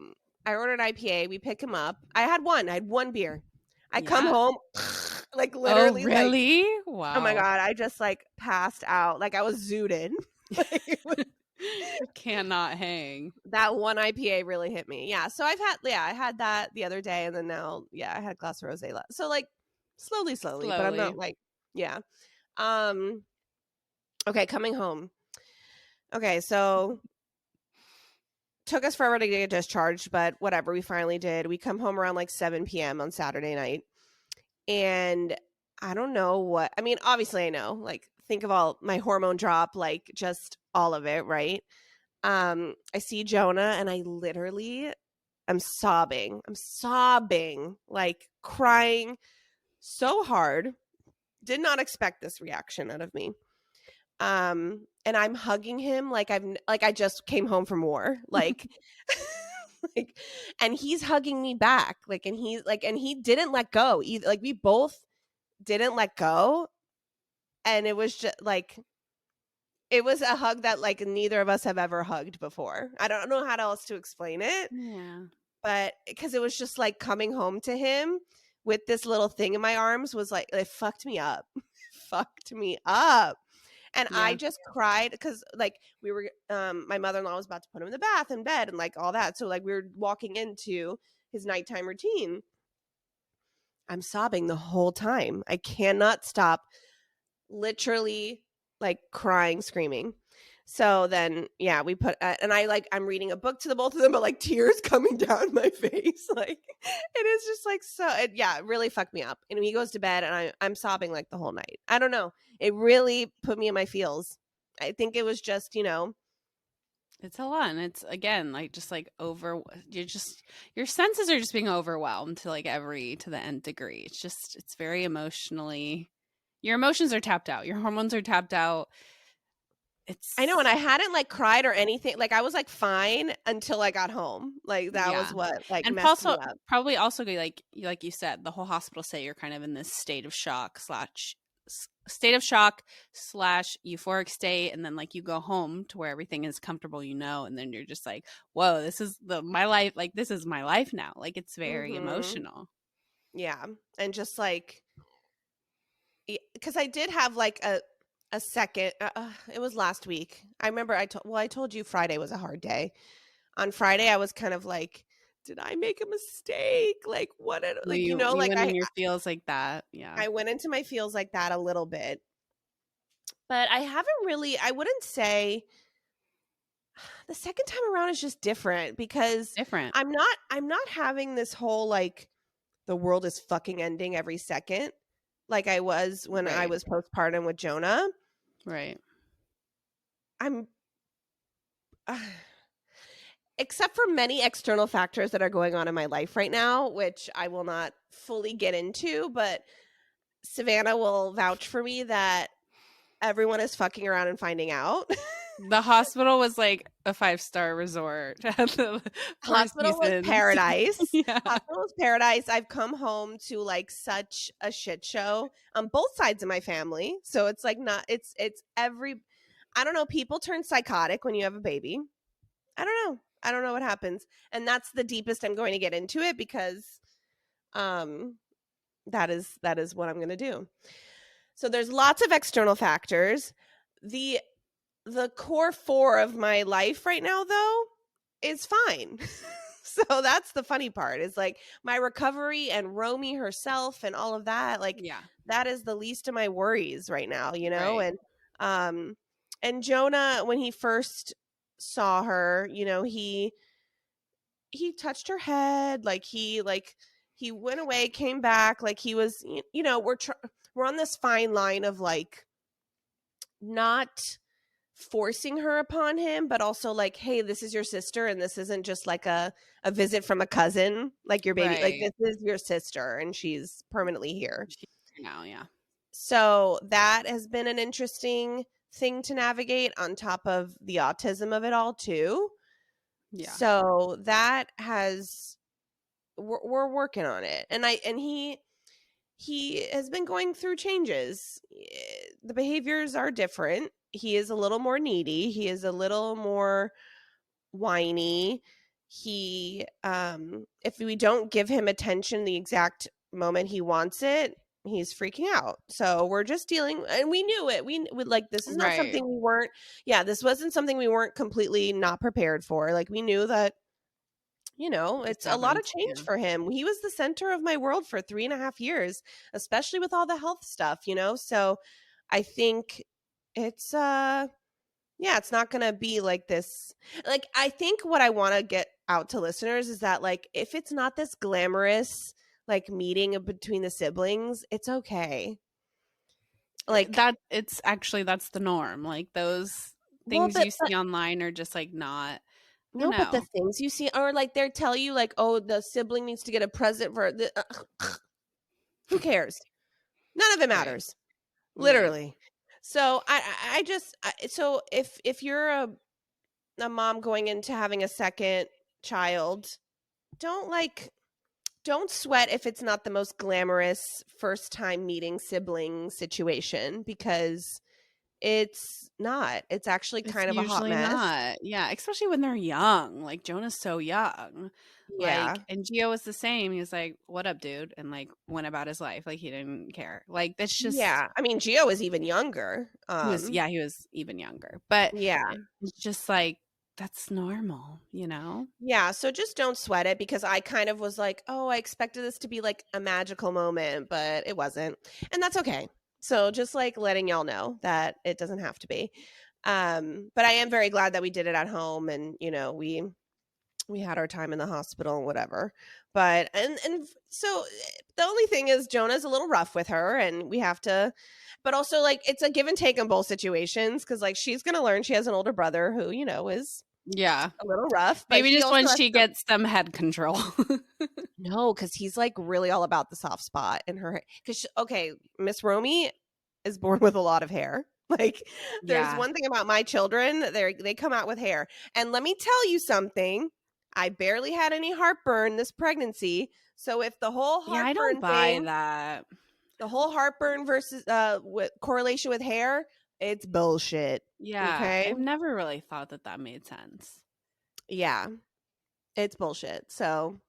ordered IPA. We pick him up. I had one beer. I come Yeah. home, like Oh, literally, like really? oh my Wow. god, I just like passed out, like I was zooted. Cannot hang. That one IPA really hit me. Yeah, so I had that the other day, and then now I had a glass of rosé. So like slowly, but I'm not Slowly. like yeah. Um. Okay, coming home. Okay, so took us forever to get discharged, but whatever. We finally did. We come home around like 7 p.m. on Saturday night. And I don't know what, I mean, obviously I know, like, think of all my hormone drop, like, just all of it, right? I see Jonah and I literally am sobbing. I'm sobbing, like crying so hard. Did not expect this reaction out of me. And I'm hugging him like I just came home from war. Like like and he's hugging me back. Like and he didn't let go either. Like we both didn't let go. And it was just like it was a hug that like neither of us have ever hugged before. I don't know how else to explain it, Yeah. but because it was just like coming home to him with this little thing in my arms was like it fucked me up. Fucked me up. And I Yeah. just cried because like we were my mother-in-law was about to put him in the bath in bed and like all that. So like we were walking into his nighttime routine. I'm sobbing the whole time. I cannot stop, literally like crying, screaming. So then, yeah, we put, and I like, I'm reading a book to the both of them, but like tears coming down my face. Like, it is just like, so, yeah, it really fucked me up. And he goes to bed and I'm sobbing like the whole night. I don't know. It really put me in my feels. I think it was just, It's a lot. And it's again like just like you're just your senses are just being overwhelmed to like to the nth degree. It's just it's very emotionally your emotions are tapped out. Your hormones are tapped out. I know. And I It's hadn't like cried or anything. Like, I was like fine until I got home. Like, that was yeah. what like And messed also me up. probably also like you said, the whole hospital say you're kind of in this state of shock slash euphoric state, and then like you go home to where everything is comfortable, and then you're just like, whoa, this is my life, like this is my life now. Like it's very Hmm. emotional. Yeah. And just like, because I did have like a second. It was last week. I remember I told you Friday was a hard day. On Friday, I was kind of like, did I make a mistake? Like, No, like you like went in your feels like that. Yeah. I went into my feels like that a little bit, but I haven't really. I wouldn't say the second time around is just different because Different. I'm not having this whole like the world is fucking ending every second like I was when I Right. was postpartum with Jonah. Right. I'm except for many external factors that are going on in my life right now, which I will not fully get into, but Savannah will vouch for me that everyone is fucking around and finding out. The hospital was like a five-star resort at the Four Hospital was Seasons. paradise. Yeah. Hospital was paradise. I've come home to like such a shit show on both sides of my family. So it's like not it's every I don't know, people turn psychotic when you have a baby. I don't know. I don't know what happens. And that's the deepest I'm going to get into it because um that is what I'm going to do. So there's lots of external factors. The the core four of my life right now though is fine. So that's the funny part is like my recovery and Romy herself and all of that, like Yeah. that is the least of my worries right now. Right. Um and Jonah, when he first saw her, he touched her head, like he went away, came back, like he was, we're on this fine line of like not forcing her upon him, but also like, hey, this is your sister, and this isn't just like a visit from a cousin, like your baby, like Right. this is your sister, and she's permanently here. She now, yeah. So that has been an interesting thing to navigate on top of the autism of it all too. Yeah. So that has we're working on it, and he has been going through changes. The behaviors are different. He is a little more needy. He is a little more whiny. He if we don't give him attention the exact moment he wants it, he's freaking out. So we're just dealing, and we knew it. We like this is not Right. something we weren't this wasn't something we weren't completely not prepared for. Like we knew that This it's a lot of happens. change Yeah. for him. He was the center of my world for 3.5 years, especially with all the health stuff. So I think it's yeah, it's not gonna be like this. Like, I think what I want to get out to listeners is that like if it's not this glamorous, like meeting between the siblings, it's okay. Like, That's the norm. Like those well, things you but see online are just like not, I don't no, but the know. things you see are like they tell you like, oh, the sibling needs to get a present for the. Who cares? None of it Right. matters, Right. literally. So I just so if you're a mom going into having a second child, don't like don't sweat if it's not the most glamorous first time meeting sibling situation because it's not. It's actually It's kind of a hot usually mess. not. Yeah, especially when they're young. Like Jonah's so young. Yeah. Like, and Gio was the same. He was like, "What up, dude?" and like went about his life. Like he didn't care. Like that's just Yeah. I mean, Gio is even younger. he was even younger. But Yeah. it's just like that's normal, you know? Yeah, so just don't sweat it because I kind of was like, "Oh, I expected this to be like a magical moment, but it wasn't." And that's okay. So just like letting y'all know that it doesn't have to be. But I am very glad that we did it at home and, we had our time in the hospital and whatever. But and so the only thing is Jonah's a little rough with her and we have to but also like it's a give and take in both situations cuz like she's going to learn she has an older brother who, is Yeah. a little rough, but Maybe he just also when has she to gets some head control. no, because he's like really all about the soft spot in her. Because okay, Miss Romy is born with a lot of hair. Like, there's Yeah. one thing about my children; they come out with hair. And let me tell you something: I barely had any heartburn this pregnancy. So if the whole Yeah, I don't heartburn buy thing, that. the whole heartburn versus with correlation with hair, it's bullshit. Yeah, Okay, I've never really thought that that made sense. yeah, it's bullshit. So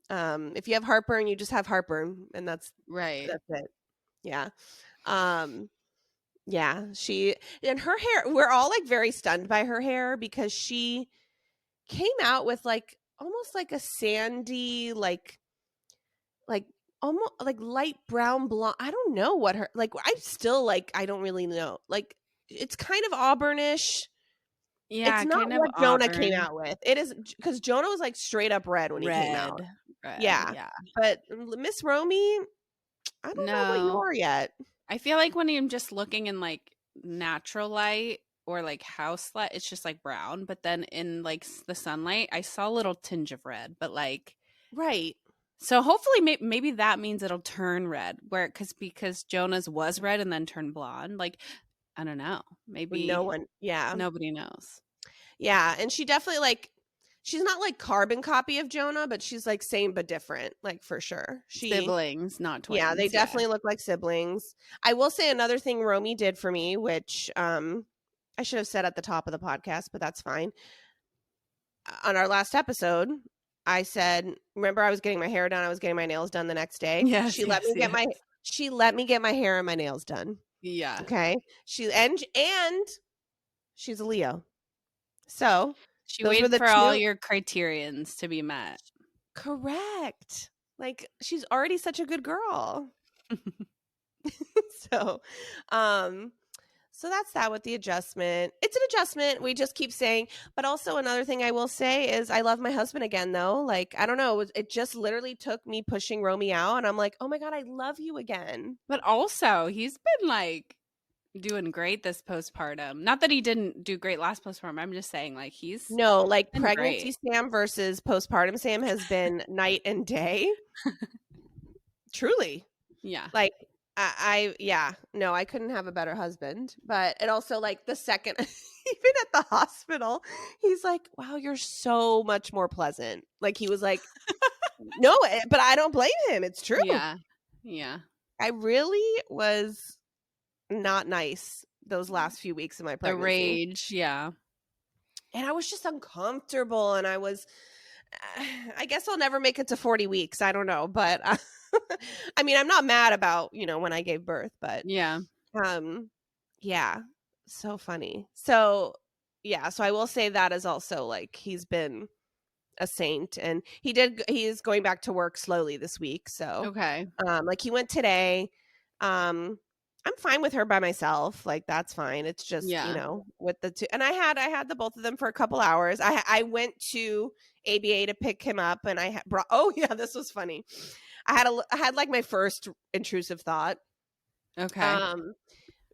if you have heartburn, you just have heartburn, and Right. that's it. Yeah. Um, yeah, she and her hair, we're all like very stunned by her hair because she came out with like almost like a sandy, like almost like light brown blonde. I don't know what her like I still like I don't really know. Like it's kind of auburnish. It's Yeah, not kind of what Jonah came auburn. out with. It is because Jonah was like straight up red when he came out. Red. Red, Yeah. yeah. But Miss Romy, I don't know what you No. are yet. I feel like when I'm just looking in like natural light or like house light, it's just like brown. But then in like the sunlight, I saw a little tinge of red. But like, Right. so hopefully maybe that means it'll turn red. Because Jonah's was red and then turned blonde. Like I don't know. No Maybe one. Yeah. nobody knows. Yeah, and she definitely like she's not like carbon copy of Jonah, but she's like same but different, like for sure. Siblings, not Yeah, they twins. Yeah. definitely look like siblings. I will say another thing Romy did for me, which I should have said at the top of the podcast, but that's fine. On our last episode, I said, remember I was getting my hair done, I was getting my nails done the next day. Yes, yes, yes. She let me get my hair and my nails done. Yeah. Okay? And she's a Leo. So, She those were waited the for all two. your criterions to be met. Correct. Like she's already such a good girl. So, um so that's that with the adjustment. It's an adjustment. We just keep saying, but also another thing I will say is I love my husband again though. Like I don't know, it just literally took me pushing Romy out and I'm like, "Oh my god, I love you again." But also, he's been like doing great this postpartum. Not that he didn't do great last postpartum. I'm just saying like he's No, like been pregnancy great. Sam versus postpartum Sam has been night and day. Truly. Yeah. Like yeah, no, I couldn't have a better husband. But it also like the second even at the hospital, he's like, "Wow, you're so much more pleasant." Like he was like, "No, but I don't blame him. It's true." Yeah. Yeah. I really was not nice those last few weeks of my The pregnancy. rage. Yeah. And I was just uncomfortable and I guess I'll never make it to 40 weeks. I don't know, but I mean, I'm not mad about, when I gave birth, but Yeah. um yeah, so funny. So, yeah, so I will say that is also like he's been a saint and he is going back to work slowly this week. So, Okay. like he went today. I'm fine with her by myself. Like that's fine. It's just, Yeah. with the two and I had the both of them for a couple hours. I went to ABA to pick him up and brought oh yeah, this was funny. I had like my first intrusive thought. Okay. Um,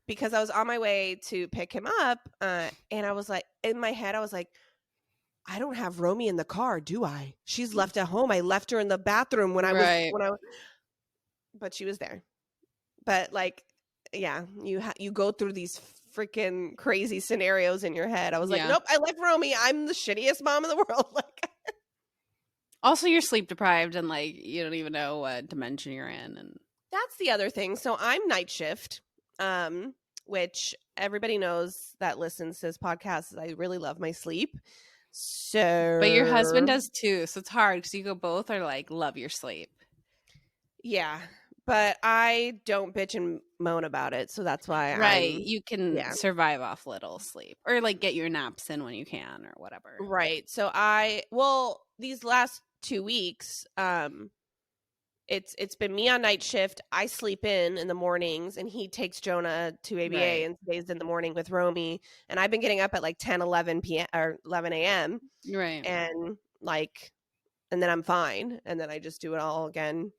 because I was on my way to pick him up, and I was like, in my head, I was like, I don't have Romy in the car, do I? She's left at home. I left her in the bathroom Right. but she was there. But like, yeah, you go through these freaking crazy scenarios in your head. I was like, Yeah. nope, I left Romy. I'm the shittiest mom in the world. Like, Also, you're sleep deprived and like you don't even know what dimension you're in, and that's the other thing. So I'm night shift, which everybody knows that listens to this podcast. I really love my sleep. but your husband So does too, so it's hard because you go both are like love your sleep. yeah, but I don't bitch and moan about it. So that's why Right. You can yeah, survive off little sleep or like get your naps in when you can or whatever. right. So these last 2 weeks, it's been me on night shift. I sleep in the mornings, and he takes Jonah to ABA Right. and stays in the morning with Romy. And I've been getting up at like 10, 11 p.m. or 11 a.m. Right. and like, and then I'm fine, and then I just do it all again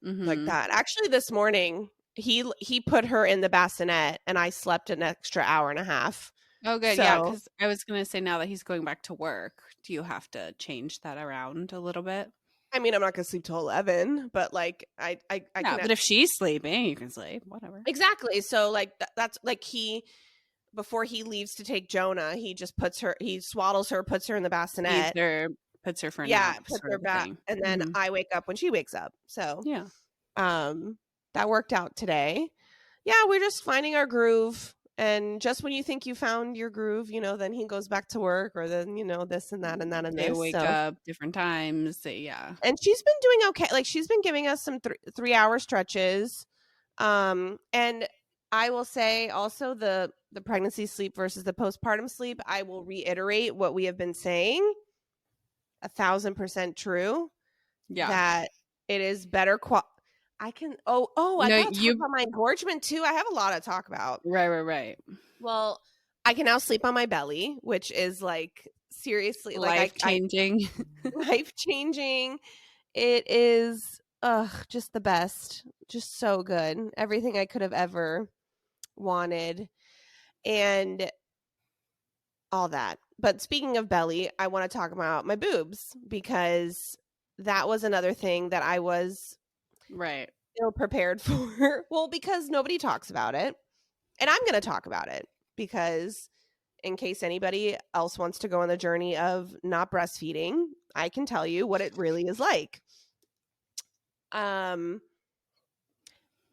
like Mm-hmm. that. Actually, this morning he put her in the bassinet, and I slept an extra hour and a half. Oh, good. Yeah, So because I was gonna say now that he's going back to work, do you have to change that around a little bit? I mean, I'm not gonna sleep till 11, but like I Yeah, can but if she's sleeping, you can sleep. Whatever. exactly. So like that's like he before he leaves to take Jonah, he swaddles her, puts her in the Feeds bassinet. her, puts her for a Yeah, nap, puts sort her of a back, thing. and then Hmm. I wake up when she wakes up. So, Yeah. um, that worked out today. Yeah, we're just finding our groove, and just when you think you found your groove, then he goes back to work, or then this and that and that and They this. wake So, up different times. Yeah. and she's been doing okay. Like she's been giving us some 3 hour stretches. And I will say also the pregnancy sleep versus the postpartum sleep. I will reiterate what we have been saying. 1,000% true Yeah. that it is better. I can. I No, gotta talk you about my engorgement too. I have a lot to talk about. right. Well, I can now sleep on my belly, which is like seriously like Life I changing. life changing. It is just the best. Just so good. Everything I could have ever wanted and all that. But speaking of belly, I want to talk about my boobs because that was another thing that I was Right. ill prepared for. Well, because nobody talks about it. And I'm going to talk about it because in case anybody else wants to go on the journey of not breastfeeding, I can tell you what it really is like. Um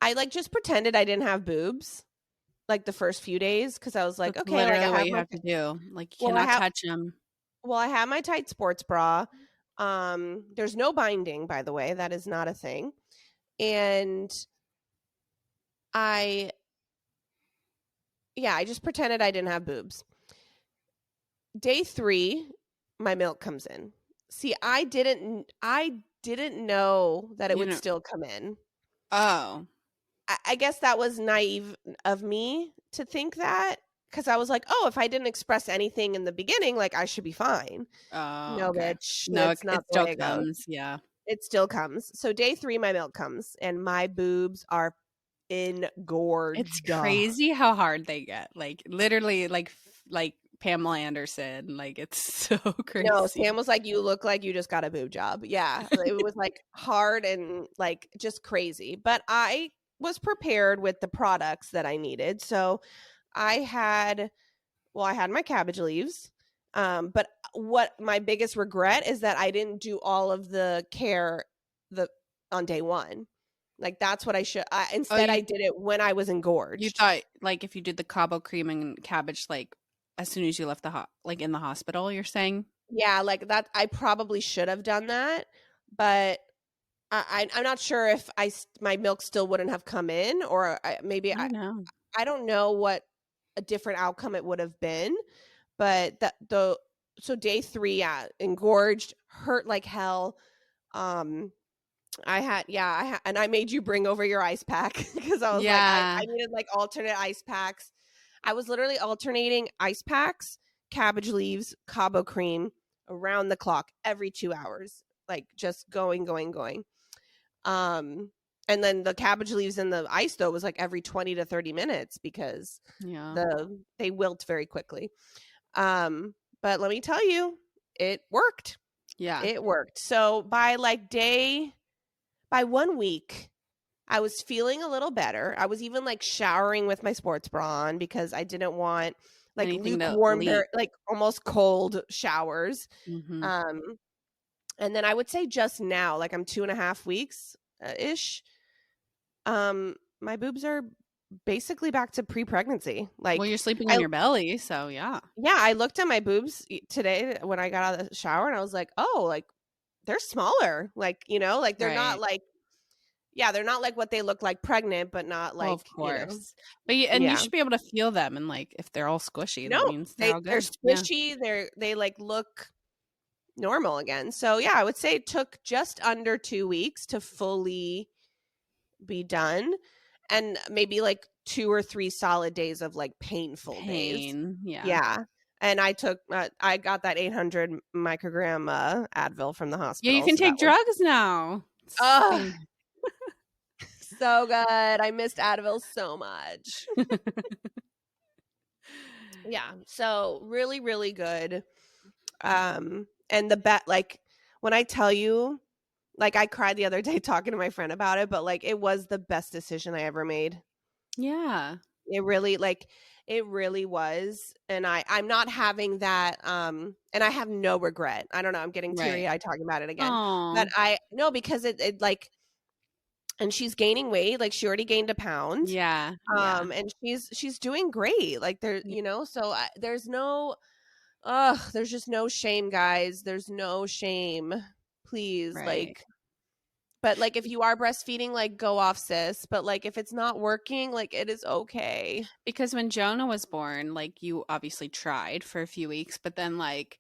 I like just pretended I didn't have boobs like the first few days cuz I was like, That's okay, like I literally what have you my have to do. Like you well I cannot have touch them. well I have my tight sports bra. There's no binding, by the way. That is not a thing. And I I just pretended I didn't have boobs. Day 3, my milk comes in. See, I didn't know that it You would know. still come in. Oh. I guess that was naive of me to think that because I was like, oh, if I didn't express anything in the beginning, like I should be fine. Oh, No, okay. bitch, No, that's not it the still way it goes. comes. Yeah. It still comes. So day 3, my milk comes, and my boobs are It's engorged. crazy how hard they get. Like literally like Pamela Anderson. Like it's so No, crazy. Sam was like, "You look like you just got a boob job." Yeah, it was like hard and like just crazy. But I was prepared with the products that I needed. So I had, I had my cabbage leaves. But what my biggest regret is that I didn't do all of the care the on day 1. Like that's what I should. Oh, Instead, I did it when I was you engorged. thought like if you did the Cabo cream and cabbage like as soon as you left the like in the hospital, you're saying? Yeah, like that. I probably should have done that, but I'm not sure if my milk still wouldn't have come in, or maybe I know. I don't know what a different outcome it would have been, but so day 3, yeah, engorged, hurt like hell. Um, and I made you bring over your ice pack because I was like, Yeah. I needed like alternate ice packs. I was literally alternating ice packs, cabbage leaves, Cabo cream around the clock every 2 hours, like just going, going, going. Um, and then the cabbage leaves in the ice though was like every 20 to 30 minutes because Yeah. they wilt very quickly. But let me tell you, it worked. Yeah. It worked. So by 1 week, I was feeling a little better. I was even like showering with my sports bra on because I didn't want like Anything to lukewarm, leak. like almost cold showers. Mm-hmm. Um, and then I would say just now, like I'm 2.5 weeks ish. My boobs are basically back to pre-pregnancy. Well, Like you're sleeping on I your belly, so yeah. yeah, I looked at my boobs today when I got out of the shower and I was like, "Oh, like they're smaller." Like, like they're not Right. like yeah, they're not like what they look like pregnant, but not Well, of like, course. But you yeah. should be able to feel them, and like if they're all squishy, No, that means they're all they're good. Yeah. squishy. They like look normal again. So yeah, I would say it took just under 2 weeks to fully be done, and maybe like 2 or 3 solid days of like painful days. Pain. Yeah. Yeah. And I got that 800 microgram Advil from the Yeah, you hospital. can So that take was, drugs now. oh, so good. I missed Advil so much. Yeah. So really, really good. And the bet, like when I tell you, like I cried the other day talking to my friend about it, but like it was the best decision I ever made. Yeah. It really was. And I'm not having that and I have no regret. I don't know, I'm getting Right. teary-eyed talking about it again. But Oh. I no, because it like and she's gaining weight, like she already gained a pound. Yeah. Yeah. And she's doing great. Like Yeah. so there's just no shame, guys. There's no shame. Please, Right. like but like if you are breastfeeding, like go off sis. But like if it's not working, like it is okay. Because when Jonah was born, like you obviously tried for a few weeks, but then like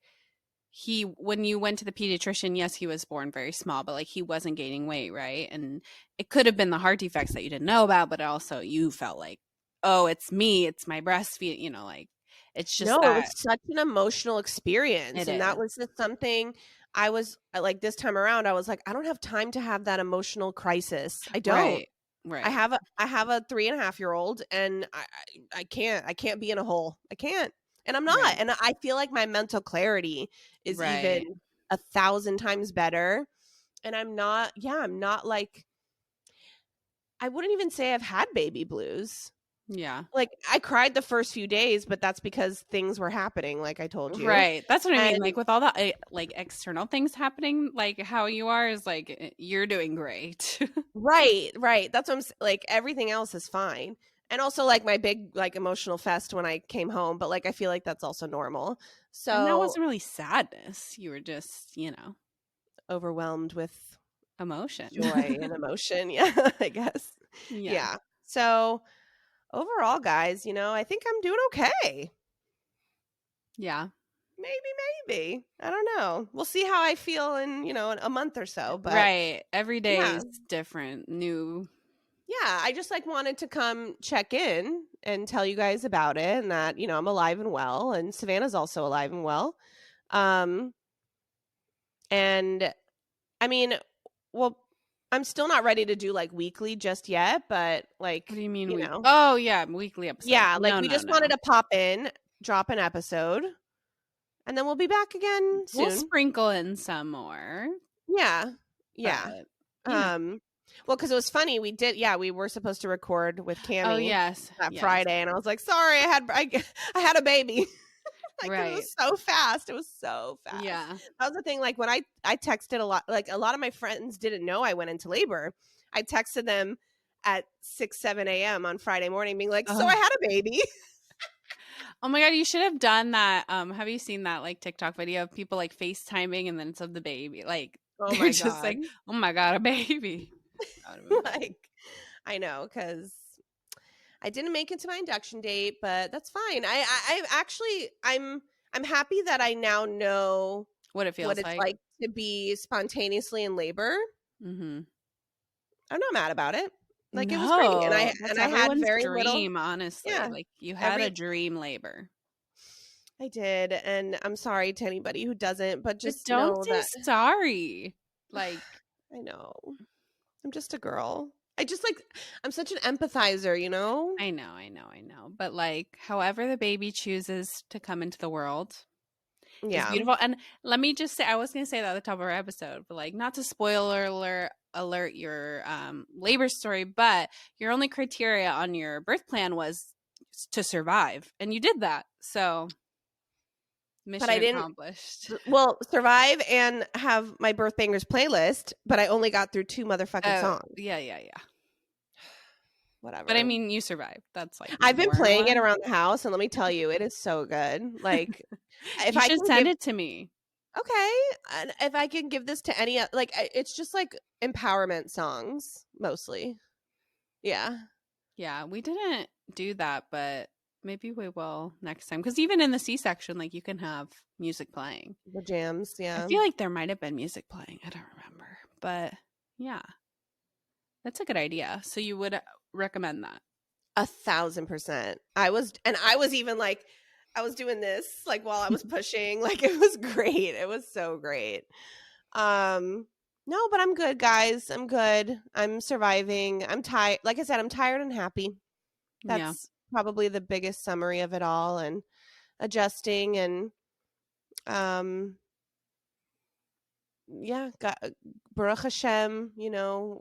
when you went to the pediatrician, yes, he was born very small, but like he wasn't gaining weight, right? And it could have been the heart defects that you didn't know about, but also you felt like, oh, it's me, it's my breastfeeding, like it's just No, it that was such an emotional experience. it And that is. was just something I was like this time around, I was like, I don't have time to have that emotional crisis. I don't. Right. Right. I have a 3.5-year-old and I can't be in a hole. I can't. And I'm not. Right. And I feel like my mental clarity is even Right. 1,000 times better. And I'm not like I wouldn't even say I've had baby blues. Yeah. Like I cried the first few days, but that's because things were happening, like I told you. Right. That's what I mean. And Like with all the like external things happening, like how you are is like you're doing great. right. That's what like everything else is fine. And also like my big like emotional fest when I came home, but like I feel like that's also normal. And that So wasn't really sadness. You were just, overwhelmed with emotion. joy and emotion. Yeah, I guess. Yeah. Yeah. So overall, guys, I think I'm doing okay. Yeah. Maybe. I don't know. We'll see how I feel in a month or so. But Right. Every day yeah, is different. New. yeah. I just like wanted to come check in and tell you guys about it, and that I'm alive and well, and Savannah's also alive and well. Um, and I mean, well, I'm still not ready to do like weekly just yet, but What do like you mean Oh, yeah, weekly episodes. yeah, like No, we no, just no. wanted to pop in, drop an episode, and then we'll be back again We'll soon. sprinkle in some more, Yeah. Yeah. but Um well, because it was funny, we were supposed to record with Oh, Cammy yes. that Yes. Friday, and I was like, sorry, I had a baby. Like, 'cause it Right. was so fast. It was so fast. Yeah. That was the thing. Like when I texted a lot, like a lot of my friends didn't know I went into labor. I texted them at 6, 7 a.m. on Friday morning, being like, so I Oh. had a baby. Oh my God, you should have done that. Have you seen that like TikTok video of people like FaceTiming and then it's of the baby? Like Oh they're my just God. like, oh my God, a baby. That would have been funny. Like, I know, because I didn't make it to my induction date, but that's fine. I actually I'm happy that I now know What it what feels it's like. like to be spontaneously in labor. Mm-hmm. I'm not mad about it. Like it was great, and No, I that's had everyone's very little. dream, honestly. Yeah, Like you had a every dream labor. I did, and I'm sorry to anybody who doesn't, but But just don't know say that sorry. Like, I know I'm just a girl. I'm such an empathizer, you know? I know, I know, I know. But like, however the baby chooses to come into the world is Yeah. beautiful. And let me just say, I was going to say that at the top of our episode, but like, not to spoiler alert your labor story, but your only criteria on your birth plan was to survive, and you did that. So But mission I didn't accomplished. well, survive and have my birth bangers playlist, but I only got through 2 motherfucking Oh, songs. yeah, yeah, yeah. But I Whatever. mean, you survived. That's like the I've been more playing it one. around the house, and let me tell you, it is so good. Like, if You I should can send give it to me. okay, and if I can give this to any like, it's just, like, empowerment songs, mostly. Yeah. Yeah, we didn't do that, but maybe we will next time. Because even in the C-section, like you can have music playing. The jams, I yeah. feel like there might have been music playing. I don't remember. But yeah, that's a good idea. So you would recommend that? 1,000%. I was even, like I was doing this, like, while I was pushing, like, it was great. It was so great. No, but I'm good, guys. I'm good. I'm surviving. I'm tired. Like I said, I'm tired and happy. Yeah. That's probably the biggest summary of it all, and adjusting and um yeah, got Baruch Hashem, you know,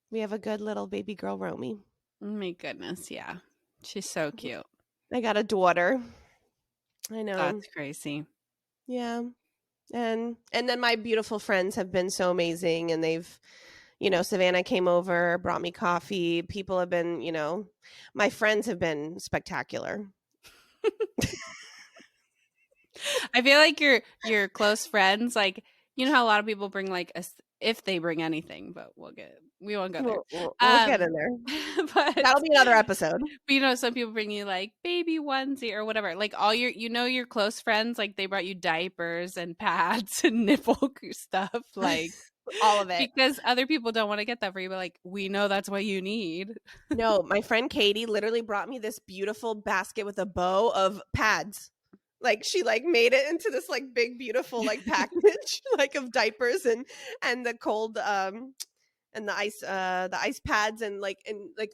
we have a good little baby girl Romy. Oh my goodness. Yeah. She's so cute. I got a daughter. I know. That's crazy. Yeah. And then my beautiful friends have been so amazing, and they've Savannah came over, brought me coffee. People have been, my friends have been spectacular. I feel like your close friends, like you know how a lot of people bring like if they bring anything, but we won't go there. We'll get in there. But That'll be another episode. But you know, some people bring you like baby onesie or whatever. Like all your close friends, like they brought you diapers and pads and nipple stuff, like All of it. because other people don't want to get that for you, but like we know that's what you need. No, my friend Katie literally brought me this beautiful basket with a bow of pads. Like she like made it into this like big beautiful like package like of diapers and the cold and the ice pads and like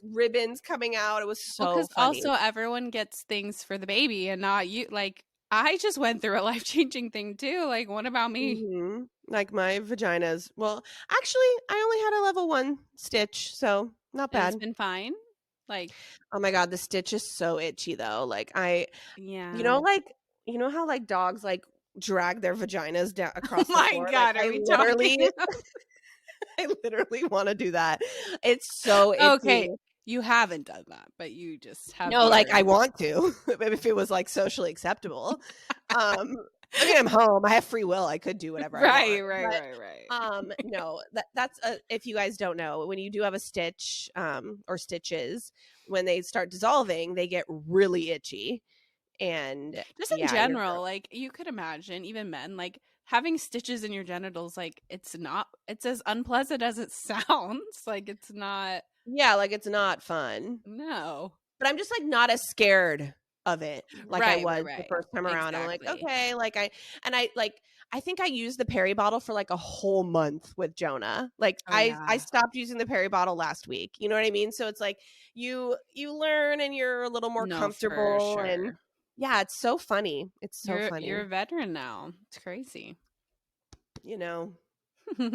ribbons coming out. It was Well, so because funny. also everyone gets things for the baby and not you. Like I just went through a life-changing thing too. Like what about me? Like my vaginas. Well, actually, I only had a level 1 stitch, so not And it's bad. been fine. Like Oh my god, the stitch is so itchy though. Like yeah. you know how like dogs like drag their vaginas down Oh across the my floor? Like god, are we talking? I literally want to do that. It's so Okay, itchy. you haven't done that, but you just have No, the like I urge. want to if it was like socially acceptable. Um I mean, I'm home. I have free will. I could do whatever I want. Right, right, But right, right. no, that's if you guys don't know, when you do have a stitch or stitches, when they start dissolving, they get really itchy. And Just in yeah, you're general, like you could imagine, even men, like having stitches in your genitals, like it's as unpleasant as it sounds. Like it's not, yeah, like it's not fun. no. But I'm just like not as scared of it like I Right, right, was the right. first time around. I'm like, Exactly. okay, I think I used the Perry bottle for like a whole month with Jonah. Like Oh I yeah. stopped using the Perry bottle last week. You know what I mean? So it's like you learn and you're a little more No, for comfortable, and sure. yeah, it's so funny. It's so You're funny. a veteran now. It's crazy. You know, you're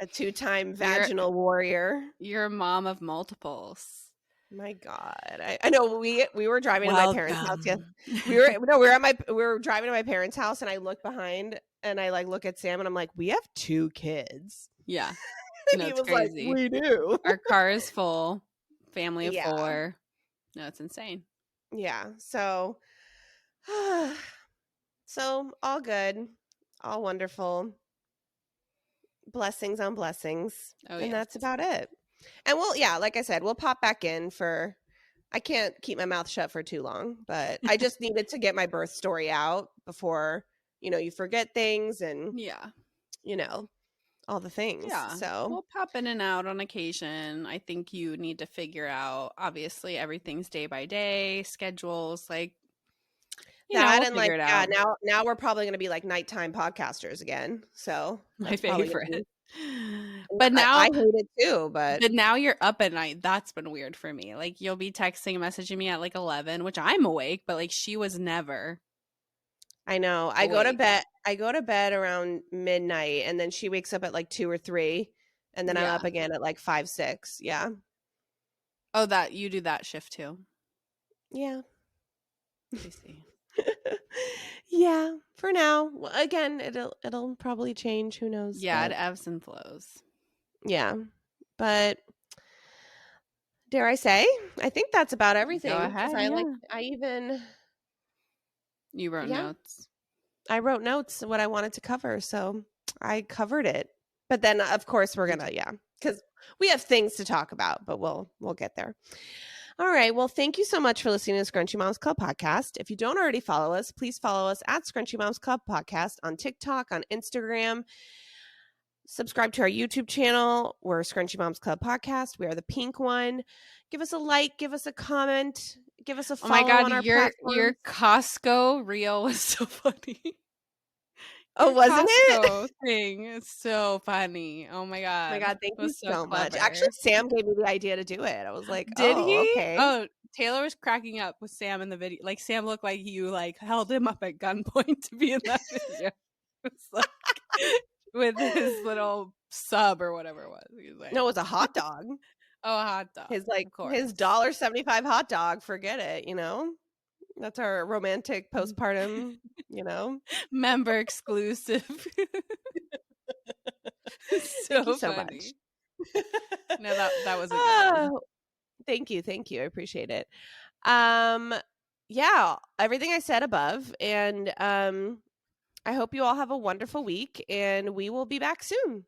a 2-time vaginal warrior. you're a mom of multiples. My God, I know we were driving to my parents' house. Yes, Welcome. we were no, we were driving to my parents' house, and I look behind and I like look at Sam, and I'm like, we have 2 kids, Yeah. and No, he it's was like, crazy. we do. Our car is full. Family of Yeah, 4. No, it's insane. yeah. So, so all good, all wonderful, blessings on blessings, Oh and yes. that's about it. And yeah, like I said, we'll pop back in for. I can't keep my mouth shut for too long, but I just needed to get my birth story out before, you forget things and, Yeah. you know, all the things. Yeah. So, We'll pop in and out on occasion. I think you need to figure out obviously everything's day by day, schedules, like that we'll and figure like, it yeah, out. now we're probably going to be like nighttime podcasters again. So My that's probably going to favorite. be But I now hate it too, but but now you're up at night. That's been weird for me. Like you'll be texting and messaging me at like 11, which I'm awake, but like she was never I know. awake. I go to bed around midnight, and then she wakes up at like 2 or 3, and then I'm Yeah. up again at like 5, 6. Yeah. Oh, that you do that shift too. Yeah. I see. Yeah, for now. Well, again, it'll probably change, who knows, Yeah, it but ebbs and flows. yeah. But dare I say, I think that's about Go everything cuz ahead, yeah. I even You wrote yeah, notes. I wrote notes what I wanted to cover, so I covered it. But then of course we're You going to did. cuz we have things to talk about, but we'll get there. All right. Well, thank you so much for listening to the Scrunchy Moms Club podcast. If you don't already follow us, please follow us at Scrunchy Moms Club podcast on TikTok, on Instagram. Subscribe to our YouTube channel. We're Scrunchy Moms Club podcast. We are the pink one. Give us a like, give us a comment, give us a Oh my follow god, on our your platforms. Costco reel was so funny. Oh, Your wasn't it? Costco thing is so funny. Oh my Oh my god. God, thank It you was so so much. Actually, clever. Sam gave me the idea to do it. I was like, Did oh, he? okay. Oh, Taylor was cracking up with Sam in the video. Like Sam looked like you like held him up at gunpoint to be in that video. It's like with his little sub or whatever it was. He was No, like, it was a hot dog. "Oh, a hot dog, His of his course." $1.75 hot dog. Forget it. That's our romantic postpartum, you know. Member exclusive. Thank you So so much. funny. No, that was a good one. Oh, thank you. Thank you. I appreciate it. Um yeah, everything I said above, and I hope you all have a wonderful week, and we will be back soon.